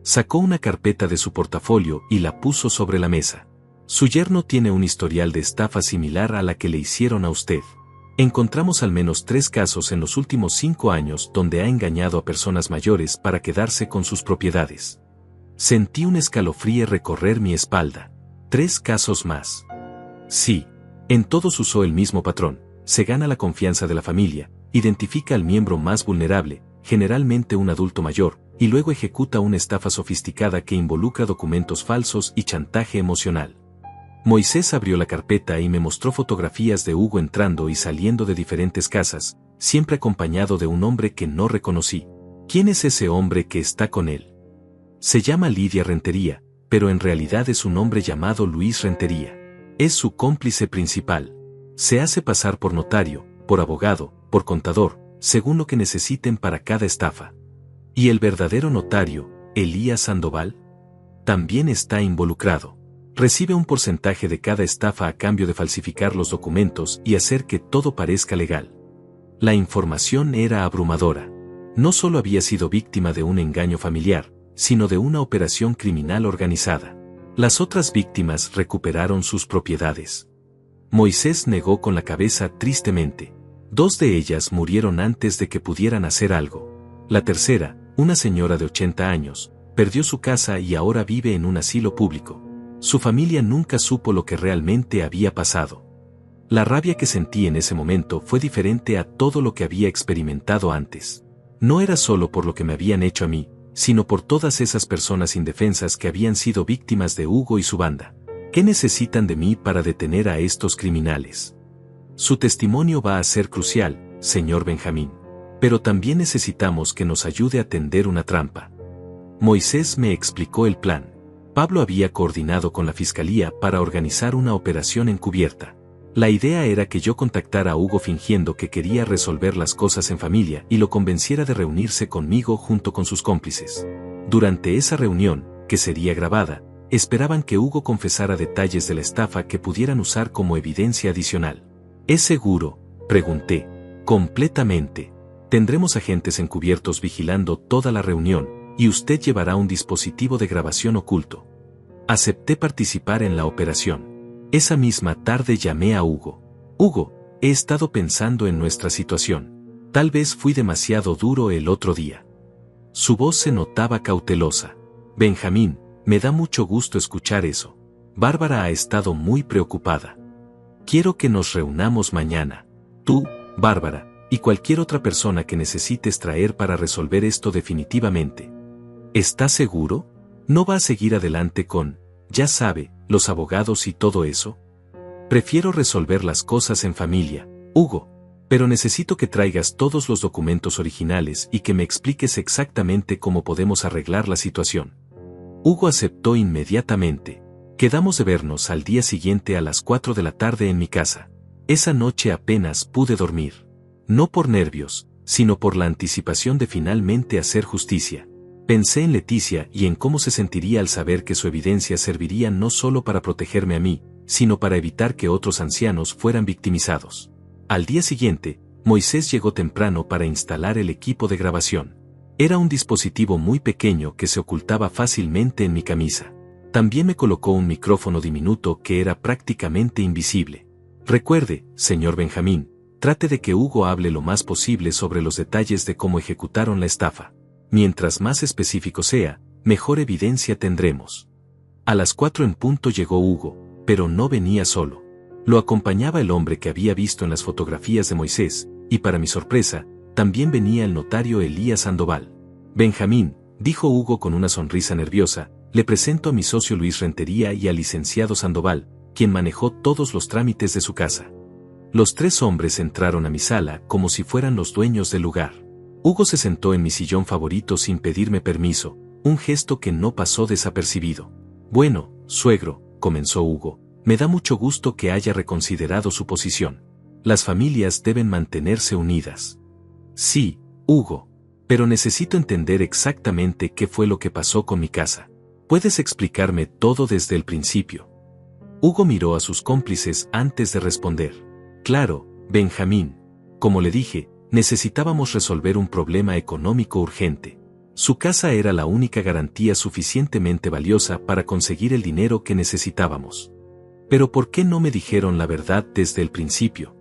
Sacó una carpeta de su portafolio y la puso sobre la mesa. «Su yerno tiene un historial de estafa similar a la que le hicieron a usted. Encontramos al menos 3 casos en los últimos 5 años donde ha engañado a personas mayores para quedarse con sus propiedades». Sentí un escalofrío recorrer mi espalda. «¿3 casos más?» «Sí. En todos usó el mismo patrón. Se gana la confianza de la familia, identifica al miembro más vulnerable, generalmente un adulto mayor, y luego ejecuta una estafa sofisticada que involucra documentos falsos y chantaje emocional». Moisés abrió la carpeta y me mostró fotografías de Hugo entrando y saliendo de diferentes casas, siempre acompañado de un hombre que no reconocí. «¿Quién es ese hombre que está con él?». «Se llama Lidia Rentería, pero en realidad es un hombre llamado Luis Rentería. Es su cómplice principal. Se hace pasar por notario, por abogado, por contador, según lo que necesiten para cada estafa». «¿Y el verdadero notario, Elías Sandoval? También está involucrado. Recibe un porcentaje de cada estafa a cambio de falsificar los documentos y hacer que todo parezca legal». La información era abrumadora. No solo había sido víctima de un engaño familiar, sino de una operación criminal organizada. Las otras víctimas recuperaron sus propiedades. Moisés negó con la cabeza tristemente. 2 de ellas murieron antes de que pudieran hacer algo. La tercera, una señora de 80 años, perdió su casa y ahora vive en un asilo público. Su familia nunca supo lo que realmente había pasado. La rabia que sentí en ese momento fue diferente a todo lo que había experimentado antes. No era solo por lo que me habían hecho a mí, sino por todas esas personas indefensas que habían sido víctimas de Hugo y su banda. ¿Qué necesitan de mí para detener a estos criminales? Su testimonio va a ser crucial, señor Benjamín. Pero también necesitamos que nos ayude a tender una trampa». Moisés me explicó el plan. Pablo había coordinado con la fiscalía para organizar una operación encubierta. La idea era que yo contactara a Hugo fingiendo que quería resolver las cosas en familia y lo convenciera de reunirse conmigo junto con sus cómplices. Durante esa reunión, que sería grabada, esperaban que Hugo confesara detalles de la estafa que pudieran usar como evidencia adicional. «¿Es seguro?», pregunté. «Completamente. Tendremos agentes encubiertos vigilando toda la reunión, y usted llevará un dispositivo de grabación oculto». Acepté participar en la operación. Esa misma tarde llamé a Hugo. «Hugo, he estado pensando en nuestra situación. Tal vez fui demasiado duro el otro día». Su voz se notaba cautelosa. «Benjamín, me da mucho gusto escuchar eso. Bárbara ha estado muy preocupada. Quiero que nos reunamos mañana. Tú, Bárbara, y cualquier otra persona que necesites traer para resolver esto definitivamente». «¿Estás seguro? ¿No va a seguir adelante con, ya sabe, los abogados y todo eso? Prefiero resolver las cosas en familia, Hugo, pero necesito que traigas todos los documentos originales y que me expliques exactamente cómo podemos arreglar la situación. Hugo aceptó inmediatamente. Quedamos de vernos al día siguiente a las 4 de la tarde en mi casa. Esa noche apenas pude dormir. No por nervios, sino por la anticipación de finalmente hacer justicia. Pensé en Leticia y en cómo se sentiría al saber que su evidencia serviría no solo para protegerme a mí, sino para evitar que otros ancianos fueran victimizados. Al día siguiente, Moisés llegó temprano para instalar el equipo de grabación. Era un dispositivo muy pequeño que se ocultaba fácilmente en mi camisa. También me colocó un micrófono diminuto que era prácticamente invisible. Recuerde, señor Benjamín, trate de que Hugo hable lo más posible sobre los detalles de cómo ejecutaron la estafa. Mientras más específico sea, mejor evidencia tendremos. A las 4 en punto llegó Hugo, pero no venía solo. Lo acompañaba el hombre que había visto en las fotografías de Moisés, y para mi sorpresa, también venía el notario Elías Sandoval. Benjamín, dijo Hugo con una sonrisa nerviosa, le presento a mi socio Luis Rentería y al licenciado Sandoval, quien manejó todos los trámites de su casa. Los tres hombres entraron a mi sala como si fueran los dueños del lugar. Hugo se sentó en mi sillón favorito sin pedirme permiso, un gesto que no pasó desapercibido. Bueno, suegro, comenzó Hugo, me da mucho gusto que haya reconsiderado su posición. Las familias deben mantenerse unidas. Sí, Hugo, pero necesito entender exactamente qué fue lo que pasó con mi casa. ¿Puedes explicarme todo desde el principio? Hugo miró a sus cómplices antes de responder. Claro, Benjamín. Como le dije, necesitábamos resolver un problema económico urgente. Su casa era la única garantía suficientemente valiosa para conseguir el dinero que necesitábamos. Pero ¿por qué no me dijeron la verdad desde el principio?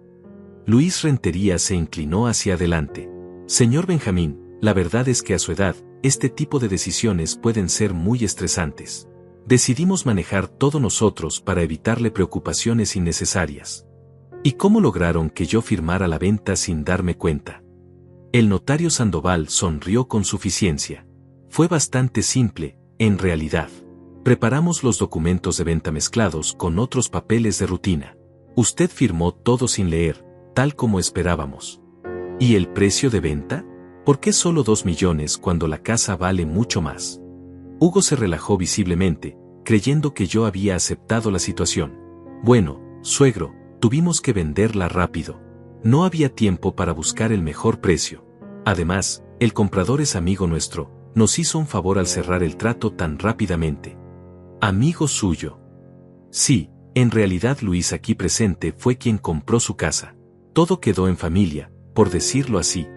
Luis Rentería se inclinó hacia adelante. Señor Benjamín, la verdad es que a su edad, este tipo de decisiones pueden ser muy estresantes. Decidimos manejar todo nosotros para evitarle preocupaciones innecesarias. ¿Y cómo lograron que yo firmara la venta sin darme cuenta? El notario Sandoval sonrió con suficiencia. Fue bastante simple, en realidad. Preparamos los documentos de venta mezclados con otros papeles de rutina. Usted firmó todo sin leer, tal como esperábamos. ¿Y el precio de venta? ¿Por qué solo 2 millones cuando la casa vale mucho más? Hugo se relajó visiblemente, creyendo que yo había aceptado la situación. Bueno, suegro, tuvimos que venderla rápido. No había tiempo para buscar el mejor precio. Además, el comprador es amigo nuestro, nos hizo un favor al cerrar el trato tan rápidamente. ¿Amigo suyo? Sí, en realidad Luis aquí presente fue quien compró su casa. Todo quedó en familia, por decirlo así.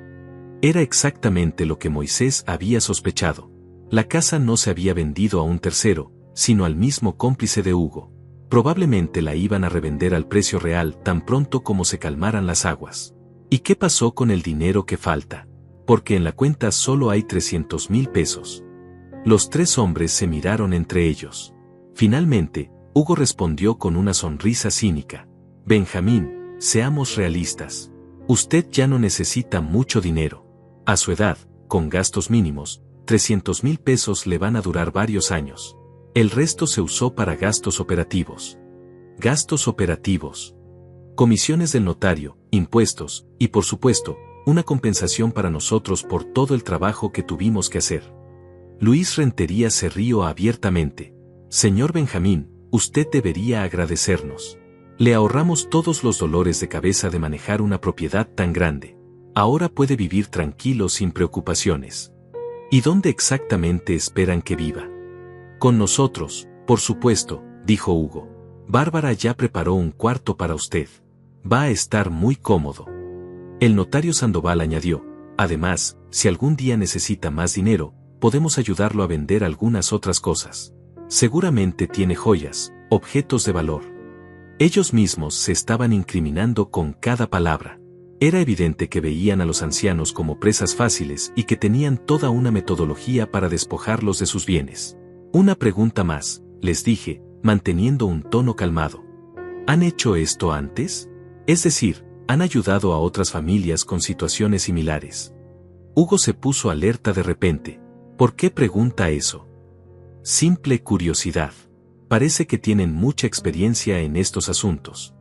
Era exactamente lo que Moisés había sospechado. La casa no se había vendido a un tercero, sino al mismo cómplice de Hugo. Probablemente la iban a revender al precio real tan pronto como se calmaran las aguas. ¿Y qué pasó con el dinero que falta? Porque en la cuenta solo hay 300,000 pesos. Los tres hombres se miraron entre ellos. Finalmente, Hugo respondió con una sonrisa cínica. Benjamín, seamos realistas. Usted ya no necesita mucho dinero. A su edad, con gastos mínimos, 300,000 pesos le van a durar varios años. El resto se usó para gastos operativos. Gastos operativos. Comisiones del notario, impuestos, y por supuesto, una compensación para nosotros por todo el trabajo que tuvimos que hacer. Luis Rentería se rió abiertamente. Señor Benjamín, usted debería agradecernos. Le ahorramos todos los dolores de cabeza de manejar una propiedad tan grande. Ahora puede vivir tranquilo sin preocupaciones. ¿Y dónde exactamente esperan que viva? Con nosotros, por supuesto, dijo Hugo. Bárbara ya preparó un cuarto para usted. Va a estar muy cómodo. El notario Sandoval añadió, además, si algún día necesita más dinero, podemos ayudarlo a vender algunas otras cosas. Seguramente tiene joyas, objetos de valor. Ellos mismos se estaban incriminando con cada palabra. Era evidente que veían a los ancianos como presas fáciles y que tenían toda una metodología para despojarlos de sus bienes. Una pregunta más, les dije, manteniendo un tono calmado. ¿Han hecho esto antes? Es decir, ¿han ayudado a otras familias con situaciones similares? Hugo se puso alerta de repente. ¿Por qué pregunta eso? Simple curiosidad. Parece que tienen mucha experiencia en estos asuntos.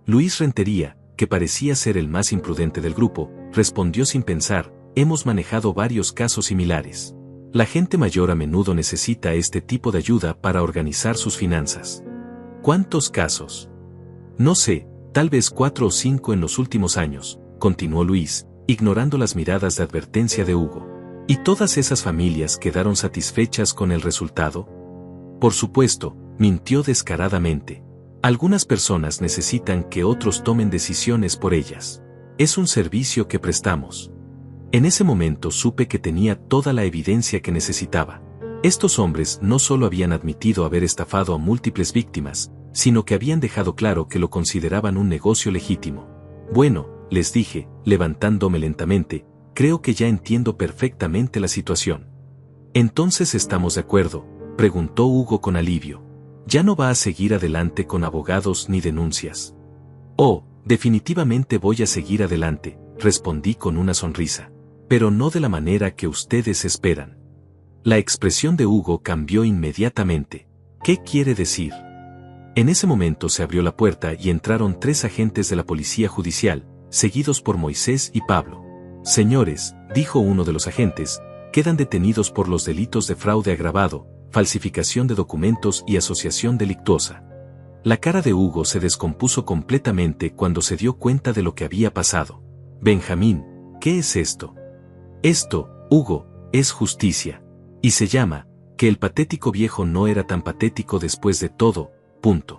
Luis Rentería, que parecía ser el más imprudente del grupo, respondió sin pensar: hemos manejado varios casos similares. La gente mayor a menudo necesita este tipo de ayuda para organizar sus finanzas. ¿Cuántos casos? No sé, tal vez 4 o 5 en los últimos años, continuó Luis, ignorando las miradas de advertencia de Hugo. ¿Y todas esas familias quedaron satisfechas con el resultado? Por supuesto, mintió descaradamente. Algunas personas necesitan que otros tomen decisiones por ellas. Es un servicio que prestamos. En ese momento supe que tenía toda la evidencia que necesitaba. Estos hombres no solo habían admitido haber estafado a múltiples víctimas, sino que habían dejado claro que lo consideraban un negocio legítimo. Bueno, les dije, levantándome lentamente, creo que ya entiendo perfectamente la situación. ¿Entonces estamos de acuerdo?, preguntó Hugo con alivio. Ya no va a seguir adelante con abogados ni denuncias. Oh, definitivamente voy a seguir adelante, respondí con una sonrisa. Pero no de la manera que ustedes esperan. La expresión de Hugo cambió inmediatamente. ¿Qué quiere decir? En ese momento se abrió la puerta y entraron 3 agentes de la policía judicial, seguidos por Moisés y Pablo. Señores, dijo uno de los agentes, quedan detenidos por los delitos de fraude agravado, falsificación de documentos y asociación delictuosa. La cara de Hugo se descompuso completamente cuando se dio cuenta de lo que había pasado. Benjamín, ¿qué es esto? Esto, Hugo, es justicia. Y se llama, que el patético viejo no era tan patético después de todo, punto.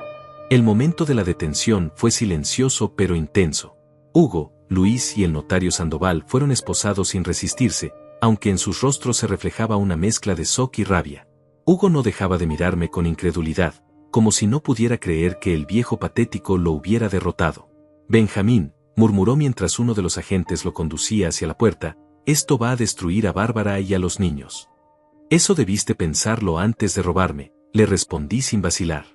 El momento de la detención fue silencioso pero intenso. Hugo, Luis y el notario Sandoval fueron esposados sin resistirse, aunque en sus rostros se reflejaba una mezcla de shock y rabia. Hugo no dejaba de mirarme con incredulidad, como si no pudiera creer que el viejo patético lo hubiera derrotado. Benjamín, murmuró mientras uno de los agentes lo conducía hacia la puerta, esto va a destruir a Bárbara y a los niños. Eso debiste pensarlo antes de robarme, le respondí sin vacilar.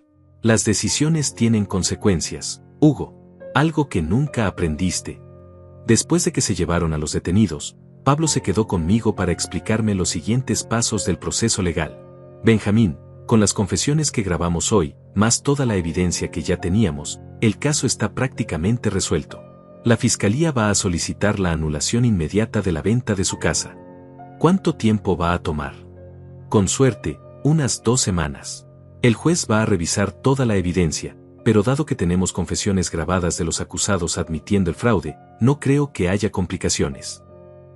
Las decisiones tienen consecuencias, Hugo, algo que nunca aprendiste. Después de que se llevaron a los detenidos, Pablo se quedó conmigo para explicarme los siguientes pasos del proceso legal. Benjamín, con las confesiones que grabamos hoy, más toda la evidencia que ya teníamos, el caso está prácticamente resuelto. La fiscalía va a solicitar la anulación inmediata de la venta de su casa. ¿Cuánto tiempo va a tomar? Con suerte, unas 2 semanas. El juez va a revisar toda la evidencia, pero dado que tenemos confesiones grabadas de los acusados admitiendo el fraude, no creo que haya complicaciones.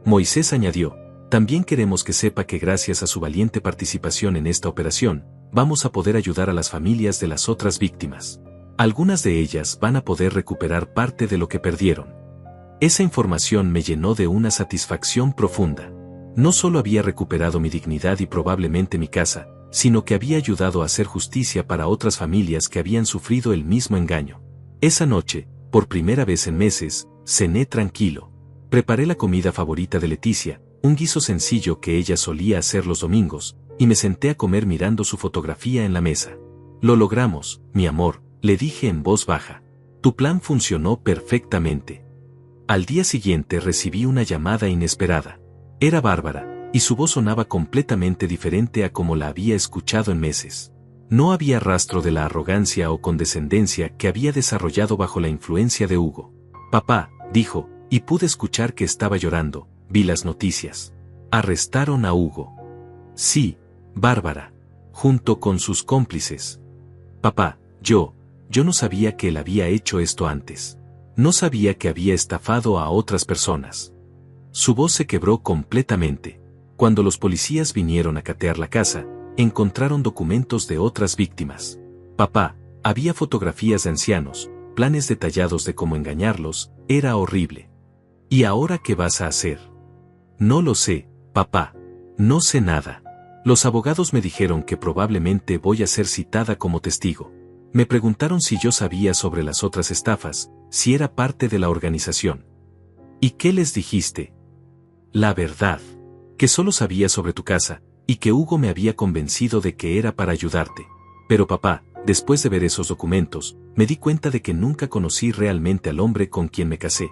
Moisés añadió, también queremos que sepa que gracias a su valiente participación en esta operación, vamos a poder ayudar a las familias de las otras víctimas. Algunas de ellas van a poder recuperar parte de lo que perdieron. Esa información me llenó de una satisfacción profunda. No solo había recuperado mi dignidad y probablemente mi casa, sino que había ayudado a hacer justicia para otras familias que habían sufrido el mismo engaño. Esa noche, por primera vez en meses, cené tranquilo. Preparé la comida favorita de Leticia, un guiso sencillo que ella solía hacer los domingos, y me senté a comer mirando su fotografía en la mesa. Lo logramos, mi amor, le dije en voz baja. Tu plan funcionó perfectamente. Al día siguiente recibí una llamada inesperada. Era Bárbara, y su voz sonaba completamente diferente a como la había escuchado en meses. No había rastro de la arrogancia o condescendencia que había desarrollado bajo la influencia de Hugo. Papá, dijo, y pude escuchar que estaba llorando, vi las noticias. Arrestaron a Hugo. Sí, Bárbara. Junto con sus cómplices. Papá, yo no sabía que él había hecho esto antes. No sabía que había estafado a otras personas. Su voz se quebró completamente. Cuando los policías vinieron a catear la casa, encontraron documentos de otras víctimas. Papá, había fotografías de ancianos, planes detallados de cómo engañarlos, era horrible. ¿Y ahora qué vas a hacer? No lo sé, papá. No sé nada. Los abogados me dijeron que probablemente voy a ser citada como testigo. Me preguntaron si yo sabía sobre las otras estafas, si era parte de la organización. ¿Y qué les dijiste? La verdad. Que solo sabía sobre tu casa, y que Hugo me había convencido de que era para ayudarte. Pero papá, después de ver esos documentos, me di cuenta de que nunca conocí realmente al hombre con quien me casé.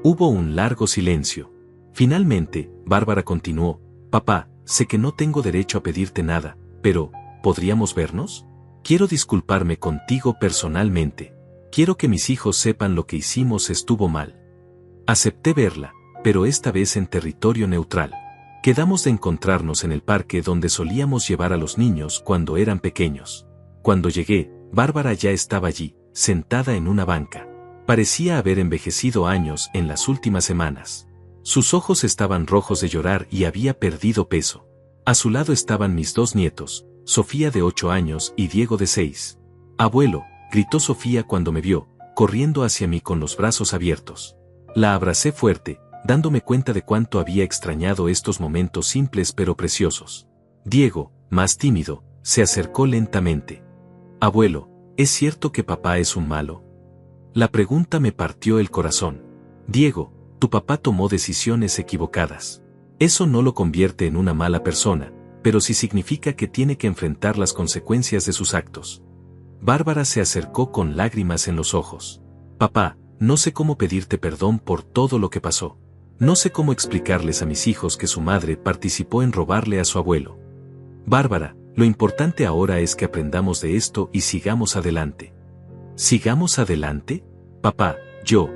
Hubo un largo silencio. Finalmente, Bárbara continuó, papá, sé que no tengo derecho a pedirte nada, pero, ¿podríamos vernos? Quiero disculparme contigo personalmente. Quiero que mis hijos sepan lo que hicimos estuvo mal. Acepté verla, pero esta vez en territorio neutral. Quedamos de encontrarnos en el parque donde solíamos llevar a los niños cuando eran pequeños. Cuando llegué, Bárbara ya estaba allí, sentada en una banca. Parecía haber envejecido años en las últimas semanas. Sus ojos estaban rojos de llorar y había perdido peso. A su lado estaban mis dos nietos, Sofía de 8 años y Diego de 6. «Abuelo», gritó Sofía cuando me vio, corriendo hacia mí con los brazos abiertos. La abracé fuerte, dándome cuenta de cuánto había extrañado estos momentos simples pero preciosos. Diego, más tímido, se acercó lentamente. «Abuelo, ¿es cierto que papá es un malo?». La pregunta me partió el corazón. «Diego, tu papá tomó decisiones equivocadas. Eso no lo convierte en una mala persona, pero sí significa que tiene que enfrentar las consecuencias de sus actos». Bárbara se acercó con lágrimas en los ojos. «Papá, no sé cómo pedirte perdón por todo lo que pasó. No sé cómo explicarles a mis hijos que su madre participó en robarle a su abuelo. Bárbara, lo importante ahora es que aprendamos de esto y sigamos adelante». ¿Sigamos adelante? Papá, yo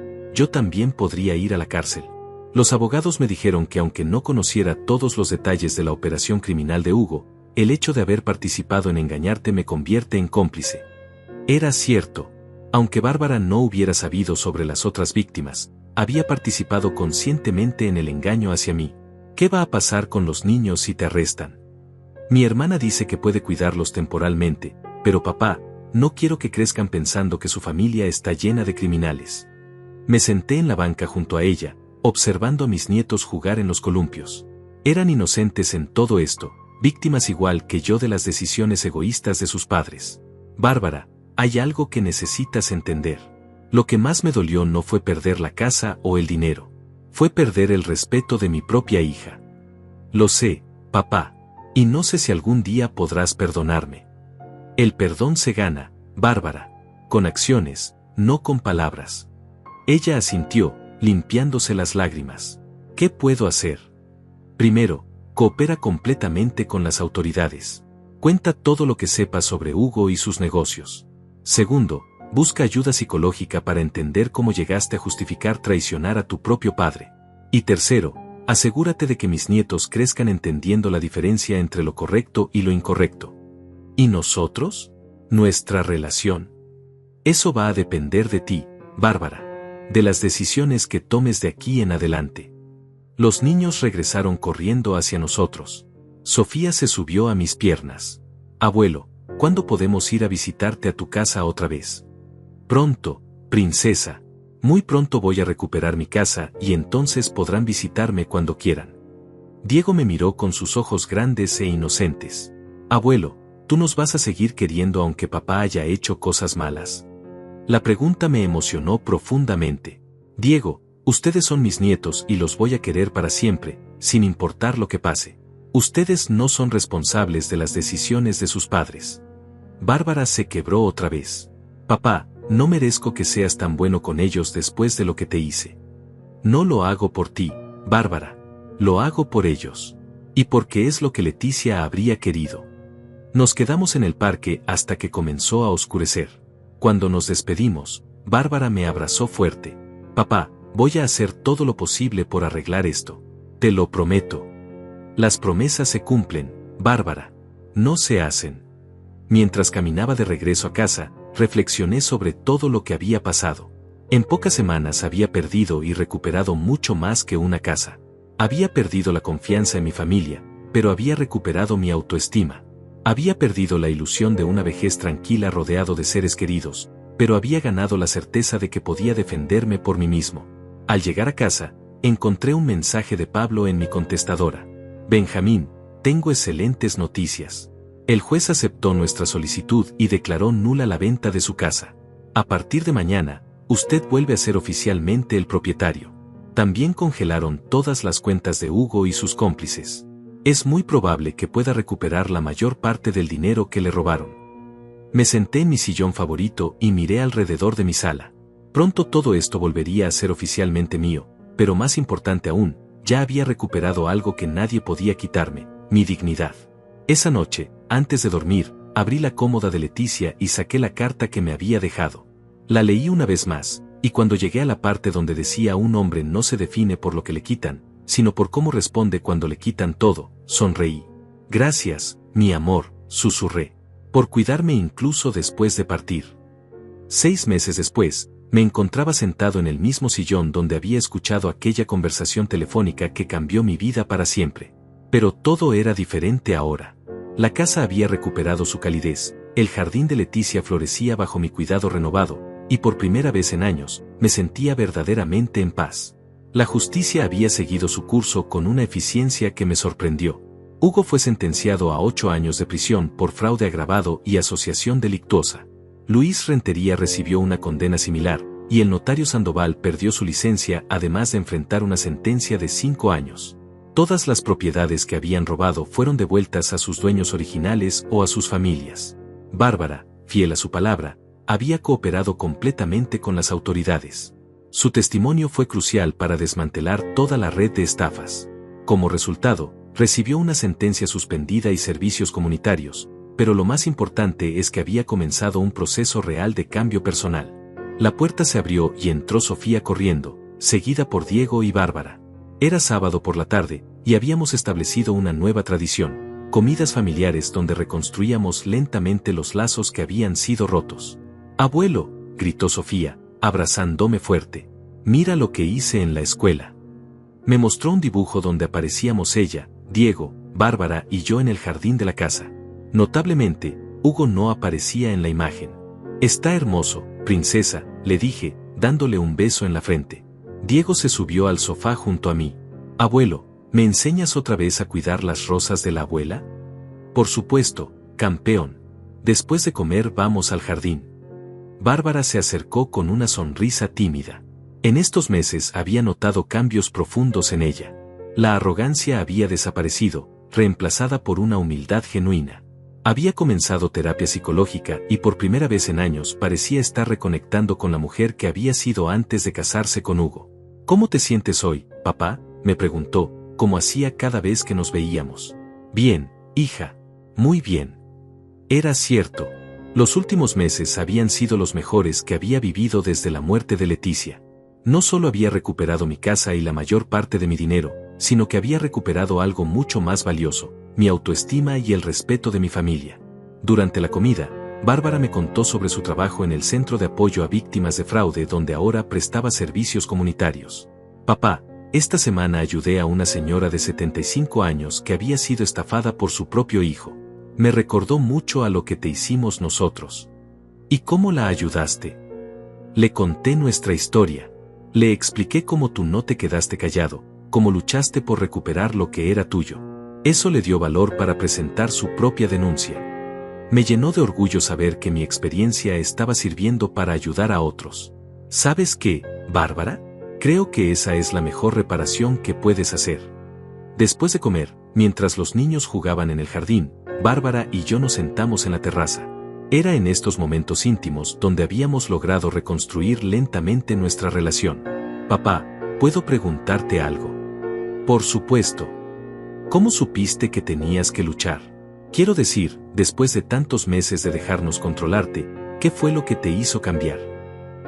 también podría ir a la cárcel. Los abogados me dijeron que aunque no conociera todos los detalles de la operación criminal de Hugo, el hecho de haber participado en engañarte me convierte en cómplice. Era cierto. Aunque Bárbara no hubiera sabido sobre las otras víctimas, había participado conscientemente en el engaño hacia mí. ¿Qué va a pasar con los niños si te arrestan? Mi hermana dice que puede cuidarlos temporalmente, pero papá, no quiero que crezcan pensando que su familia está llena de criminales. Me senté en la banca junto a ella, observando a mis nietos jugar en los columpios. Eran inocentes en todo esto, víctimas igual que yo de las decisiones egoístas de sus padres. Bárbara, hay algo que necesitas entender. Lo que más me dolió no fue perder la casa o el dinero. Fue perder el respeto de mi propia hija. Lo sé, papá, y no sé si algún día podrás perdonarme. El perdón se gana, Bárbara, con acciones, no con palabras. Ella asintió, limpiándose las lágrimas. ¿Qué puedo hacer? Primero, coopera completamente con las autoridades. Cuenta todo lo que sepas sobre Hugo y sus negocios. Segundo, busca ayuda psicológica para entender cómo llegaste a justificar traicionar a tu propio padre. Y tercero, asegúrate de que mis nietos crezcan entendiendo la diferencia entre lo correcto y lo incorrecto. ¿Y nosotros? Nuestra relación. Eso va a depender de ti, Bárbara. De las decisiones que tomes de aquí en adelante. Los niños regresaron corriendo hacia nosotros. Sofía se subió a mis piernas. Abuelo, ¿cuándo podemos ir a visitarte a tu casa otra vez? Pronto, princesa. Muy pronto voy a recuperar mi casa y entonces podrán visitarme cuando quieran. Diego me miró con sus ojos grandes e inocentes. Abuelo, ¿tú nos vas a seguir queriendo aunque papá haya hecho cosas malas? La pregunta me emocionó profundamente. Diego, ustedes son mis nietos y los voy a querer para siempre, sin importar lo que pase. Ustedes no son responsables de las decisiones de sus padres. Bárbara se quebró otra vez. Papá, no merezco que seas tan bueno con ellos después de lo que te hice. No lo hago por ti, Bárbara. Lo hago por ellos. Y porque es lo que Leticia habría querido. Nos quedamos en el parque hasta que comenzó a oscurecer. Cuando nos despedimos, Bárbara me abrazó fuerte. Papá, voy a hacer todo lo posible por arreglar esto. Te lo prometo. Las promesas se cumplen, Bárbara. No se hacen. Mientras caminaba de regreso a casa, reflexioné sobre todo lo que había pasado. En pocas semanas había perdido y recuperado mucho más que una casa. Había perdido la confianza en mi familia, pero había recuperado mi autoestima. Había perdido la ilusión de una vejez tranquila rodeado de seres queridos, pero había ganado la certeza de que podía defenderme por mí mismo. Al llegar a casa, encontré un mensaje de Pablo en mi contestadora. Benjamín, tengo excelentes noticias. El juez aceptó nuestra solicitud y declaró nula la venta de su casa. A partir de mañana, usted vuelve a ser oficialmente el propietario. También congelaron todas las cuentas de Hugo y sus cómplices. Es muy probable que pueda recuperar la mayor parte del dinero que le robaron. Me senté en mi sillón favorito y miré alrededor de mi sala. Pronto todo esto volvería a ser oficialmente mío, pero más importante aún, ya había recuperado algo que nadie podía quitarme, mi dignidad. Esa noche, antes de dormir, abrí la cómoda de Leticia y saqué la carta que me había dejado. La leí una vez más, y cuando llegué a la parte donde decía un hombre no se define por lo que le quitan, sino por cómo responde cuando le quitan todo, sonreí. Gracias, mi amor, susurré, por cuidarme incluso después de partir. 6 meses después, me encontraba sentado en el mismo sillón donde había escuchado aquella conversación telefónica que cambió mi vida para siempre. Pero todo era diferente ahora. La casa había recuperado su calidez, el jardín de Leticia florecía bajo mi cuidado renovado, y por primera vez en años, me sentía verdaderamente en paz. La justicia había seguido su curso con una eficiencia que me sorprendió. Hugo fue sentenciado a 8 años de prisión por fraude agravado y asociación delictuosa. Luis Rentería recibió una condena similar, y el notario Sandoval perdió su licencia además de enfrentar una sentencia de 5 años. Todas las propiedades que habían robado fueron devueltas a sus dueños originales o a sus familias. Bárbara, fiel a su palabra, había cooperado completamente con las autoridades. Su testimonio fue crucial para desmantelar toda la red de estafas. Como resultado, recibió una sentencia suspendida y servicios comunitarios, pero lo más importante es que había comenzado un proceso real de cambio personal. La puerta se abrió y entró Sofía corriendo, seguida por Diego y Bárbara. Era sábado por la tarde, y habíamos establecido una nueva tradición, comidas familiares donde reconstruíamos lentamente los lazos que habían sido rotos. «Abuelo», gritó Sofía, abrazándome fuerte, «mira lo que hice en la escuela». Me mostró un dibujo donde aparecíamos ella, Diego, Bárbara y yo en el jardín de la casa. Notablemente, Hugo no aparecía en la imagen. «Está hermoso, princesa», le dije, dándole un beso en la frente. Diego se subió al sofá junto a mí. «Abuelo, ¿me enseñas otra vez a cuidar las rosas de la abuela?» «Por supuesto, campeón. Después de comer vamos al jardín». Bárbara se acercó con una sonrisa tímida. En estos meses había notado cambios profundos en ella. La arrogancia había desaparecido, reemplazada por una humildad genuina. Había comenzado terapia psicológica y por primera vez en años parecía estar reconectando con la mujer que había sido antes de casarse con Hugo. «¿Cómo te sientes hoy, papá?», me preguntó, como hacía cada vez que nos veíamos. «Bien, hija. Muy bien». Era cierto. Los últimos meses habían sido los mejores que había vivido desde la muerte de Leticia. No solo había recuperado mi casa y la mayor parte de mi dinero, sino que había recuperado algo mucho más valioso, mi autoestima y el respeto de mi familia. Durante la comida, Bárbara me contó sobre su trabajo en el Centro de Apoyo a Víctimas de Fraude donde ahora prestaba servicios comunitarios. «Papá, esta semana ayudé a una señora de 75 años que había sido estafada por su propio hijo. Me recordó mucho a lo que te hicimos nosotros». «¿Y cómo la ayudaste?». Le conté nuestra historia. Le expliqué cómo tú no te quedaste callado, cómo luchaste por recuperar lo que era tuyo. Eso le dio valor para presentar su propia denuncia. Me llenó de orgullo saber que mi experiencia estaba sirviendo para ayudar a otros. ¿Sabes qué, Bárbara? Creo que esa es la mejor reparación que puedes hacer. Después de comer, mientras los niños jugaban en el jardín, Bárbara y yo nos sentamos en la terraza. Era en estos momentos íntimos donde habíamos logrado reconstruir lentamente nuestra relación. «Papá, ¿puedo preguntarte algo?». «Por supuesto». «¿Cómo supiste que tenías que luchar? Quiero decir, después de tantos meses de dejarnos controlarte, ¿qué fue lo que te hizo cambiar?».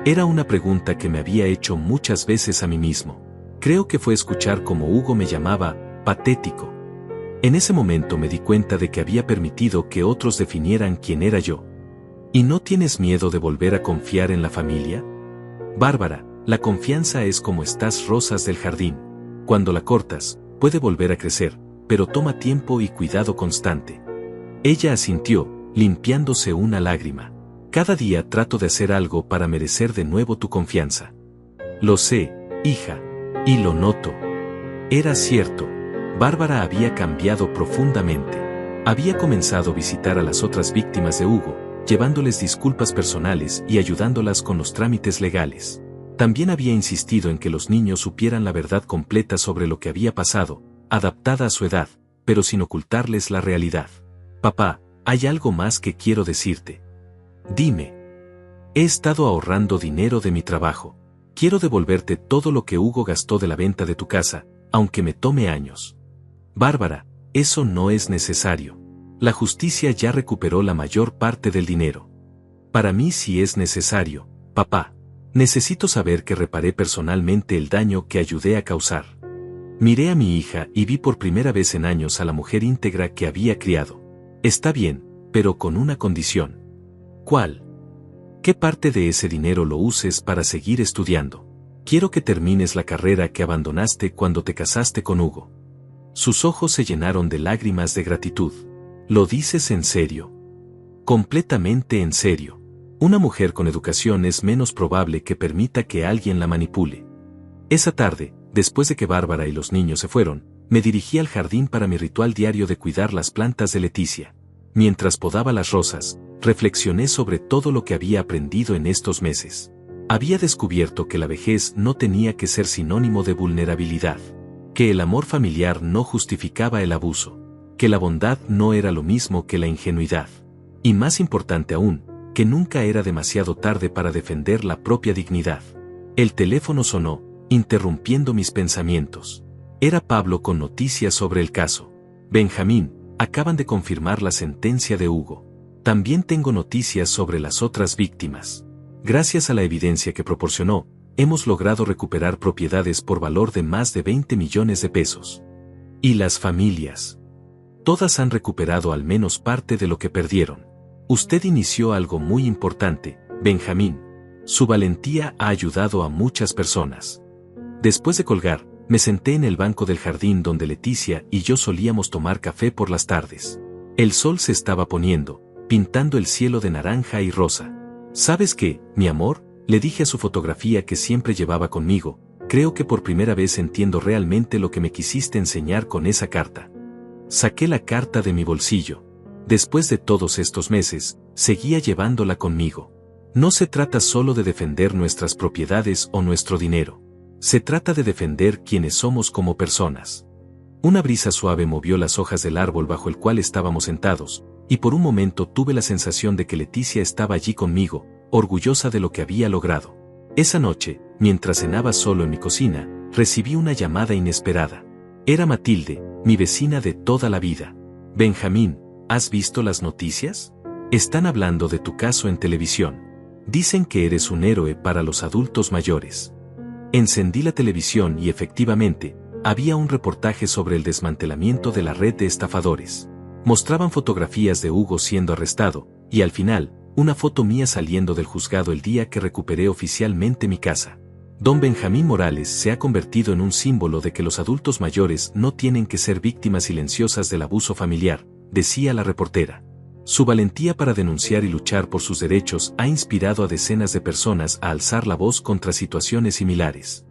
Era una pregunta que me había hecho muchas veces a mí mismo. Creo que fue escuchar cómo Hugo me llamaba patético. En ese momento me di cuenta de que había permitido que otros definieran quién era yo. ¿Y no tienes miedo de volver a confiar en la familia? Bárbara, la confianza es como estas rosas del jardín. Cuando la cortas, puede volver a crecer, pero toma tiempo y cuidado constante. Ella asintió, limpiándose una lágrima. Cada día trato de hacer algo para merecer de nuevo tu confianza. Lo sé, hija. Y lo noto. Era cierto. Bárbara había cambiado profundamente. Había comenzado a visitar a las otras víctimas de Hugo, llevándoles disculpas personales y ayudándolas con los trámites legales. También había insistido en que los niños supieran la verdad completa sobre lo que había pasado, adaptada a su edad, pero sin ocultarles la realidad. «Papá, hay algo más que quiero decirte». «Dime». «He estado ahorrando dinero de mi trabajo. Quiero devolverte todo lo que Hugo gastó de la venta de tu casa, aunque me tome años». «Bárbara, eso no es necesario. La justicia ya recuperó la mayor parte del dinero». «Para mí sí es necesario, Papá, necesito saber que reparé personalmente el daño que ayudé a causar. Miré a mi hija y vi por primera vez en años a la mujer íntegra que había criado. Está bien, pero con una condición. ¿Cuál? ¿Qué parte de ese dinero lo uses para seguir estudiando? Quiero que termines la carrera que abandonaste cuando te casaste con Hugo. Sus ojos se llenaron de lágrimas de gratitud. ¿Lo dices en serio? Completamente en serio. Una mujer con educación es menos probable que permita que alguien la manipule. Esa tarde, después de que Bárbara y los niños se fueron, me dirigí al jardín para mi ritual diario de cuidar las plantas de Leticia. Mientras podaba las rosas, reflexioné sobre todo lo que había aprendido en estos meses. Había descubierto que la vejez no tenía que ser sinónimo de vulnerabilidad, que el amor familiar no justificaba el abuso, que la bondad no era lo mismo que la ingenuidad. Y más importante aún, que nunca era demasiado tarde para defender la propia dignidad. El teléfono sonó, interrumpiendo mis pensamientos. Era Pablo con noticias sobre el caso. Benjamín, acaban de confirmar la sentencia de Hugo. También tengo noticias sobre las otras víctimas. Gracias a la evidencia que proporcionó, hemos logrado recuperar propiedades por valor de más de 20 millones de pesos. ¿Y las familias? Todas han recuperado al menos parte de lo que perdieron. Usted inició algo muy importante, Benjamín. Su valentía ha ayudado a muchas personas. Después de colgar, me senté en el banco del jardín donde Leticia y yo solíamos tomar café por las tardes. El sol se estaba poniendo, pintando el cielo de naranja y rosa. ¿Sabes qué, mi amor?, le dije a su fotografía que siempre llevaba conmigo. Creo que por primera vez entiendo realmente lo que me quisiste enseñar con esa carta. Saqué la carta de mi bolsillo. Después de todos estos meses, seguía llevándola conmigo. No se trata solo de defender nuestras propiedades o nuestro dinero. Se trata de defender quienes somos como personas. Una brisa suave movió las hojas del árbol bajo el cual estábamos sentados, y por un momento tuve la sensación de que Leticia estaba allí conmigo, orgullosa de lo que había logrado. Esa noche, mientras cenaba solo en mi cocina, recibí una llamada inesperada. Era Matilde, mi vecina de toda la vida. Benjamín, ¿has visto las noticias? Están hablando de tu caso en televisión. Dicen que eres un héroe para los adultos mayores. Encendí la televisión y efectivamente, había un reportaje sobre el desmantelamiento de la red de estafadores. Mostraban fotografías de Hugo siendo arrestado, y al final, una foto mía saliendo del juzgado el día que recuperé oficialmente mi casa. Don Benjamín Morales se ha convertido en un símbolo de que los adultos mayores no tienen que ser víctimas silenciosas del abuso familiar, decía la reportera. Su valentía para denunciar y luchar por sus derechos ha inspirado a decenas de personas a alzar la voz contra situaciones similares.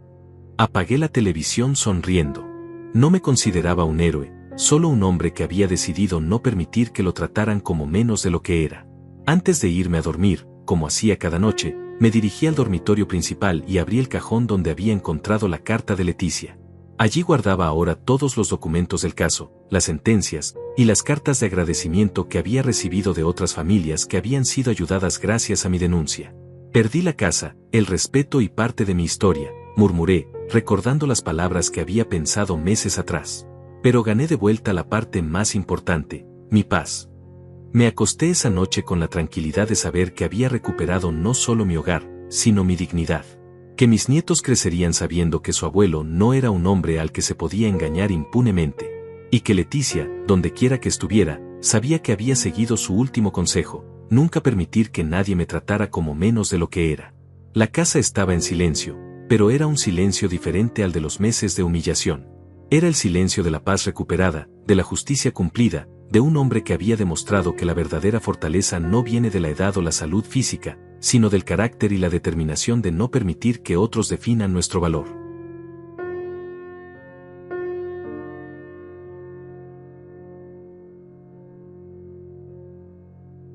Apagué la televisión sonriendo. No me consideraba un héroe, solo un hombre que había decidido no permitir que lo trataran como menos de lo que era. Antes de irme a dormir, como hacía cada noche, me dirigí al dormitorio principal y abrí el cajón donde había encontrado la carta de Leticia. Allí guardaba ahora todos los documentos del caso, las sentencias, y las cartas de agradecimiento que había recibido de otras familias que habían sido ayudadas gracias a mi denuncia. Perdí la casa, el respeto y parte de mi historia, murmuré, recordando las palabras que había pensado meses atrás. Pero gané de vuelta la parte más importante, mi paz. Me acosté esa noche con la tranquilidad de saber que había recuperado no solo mi hogar, sino mi dignidad. Que mis nietos crecerían sabiendo que su abuelo no era un hombre al que se podía engañar impunemente. Y que Leticia, donde quiera que estuviera, sabía que había seguido su último consejo, nunca permitir que nadie me tratara como menos de lo que era. La casa estaba en silencio, pero era un silencio diferente al de los meses de humillación. Era el silencio de la paz recuperada, de la justicia cumplida, de un hombre que había demostrado que la verdadera fortaleza no viene de la edad o la salud física, sino del carácter y la determinación de no permitir que otros definan nuestro valor.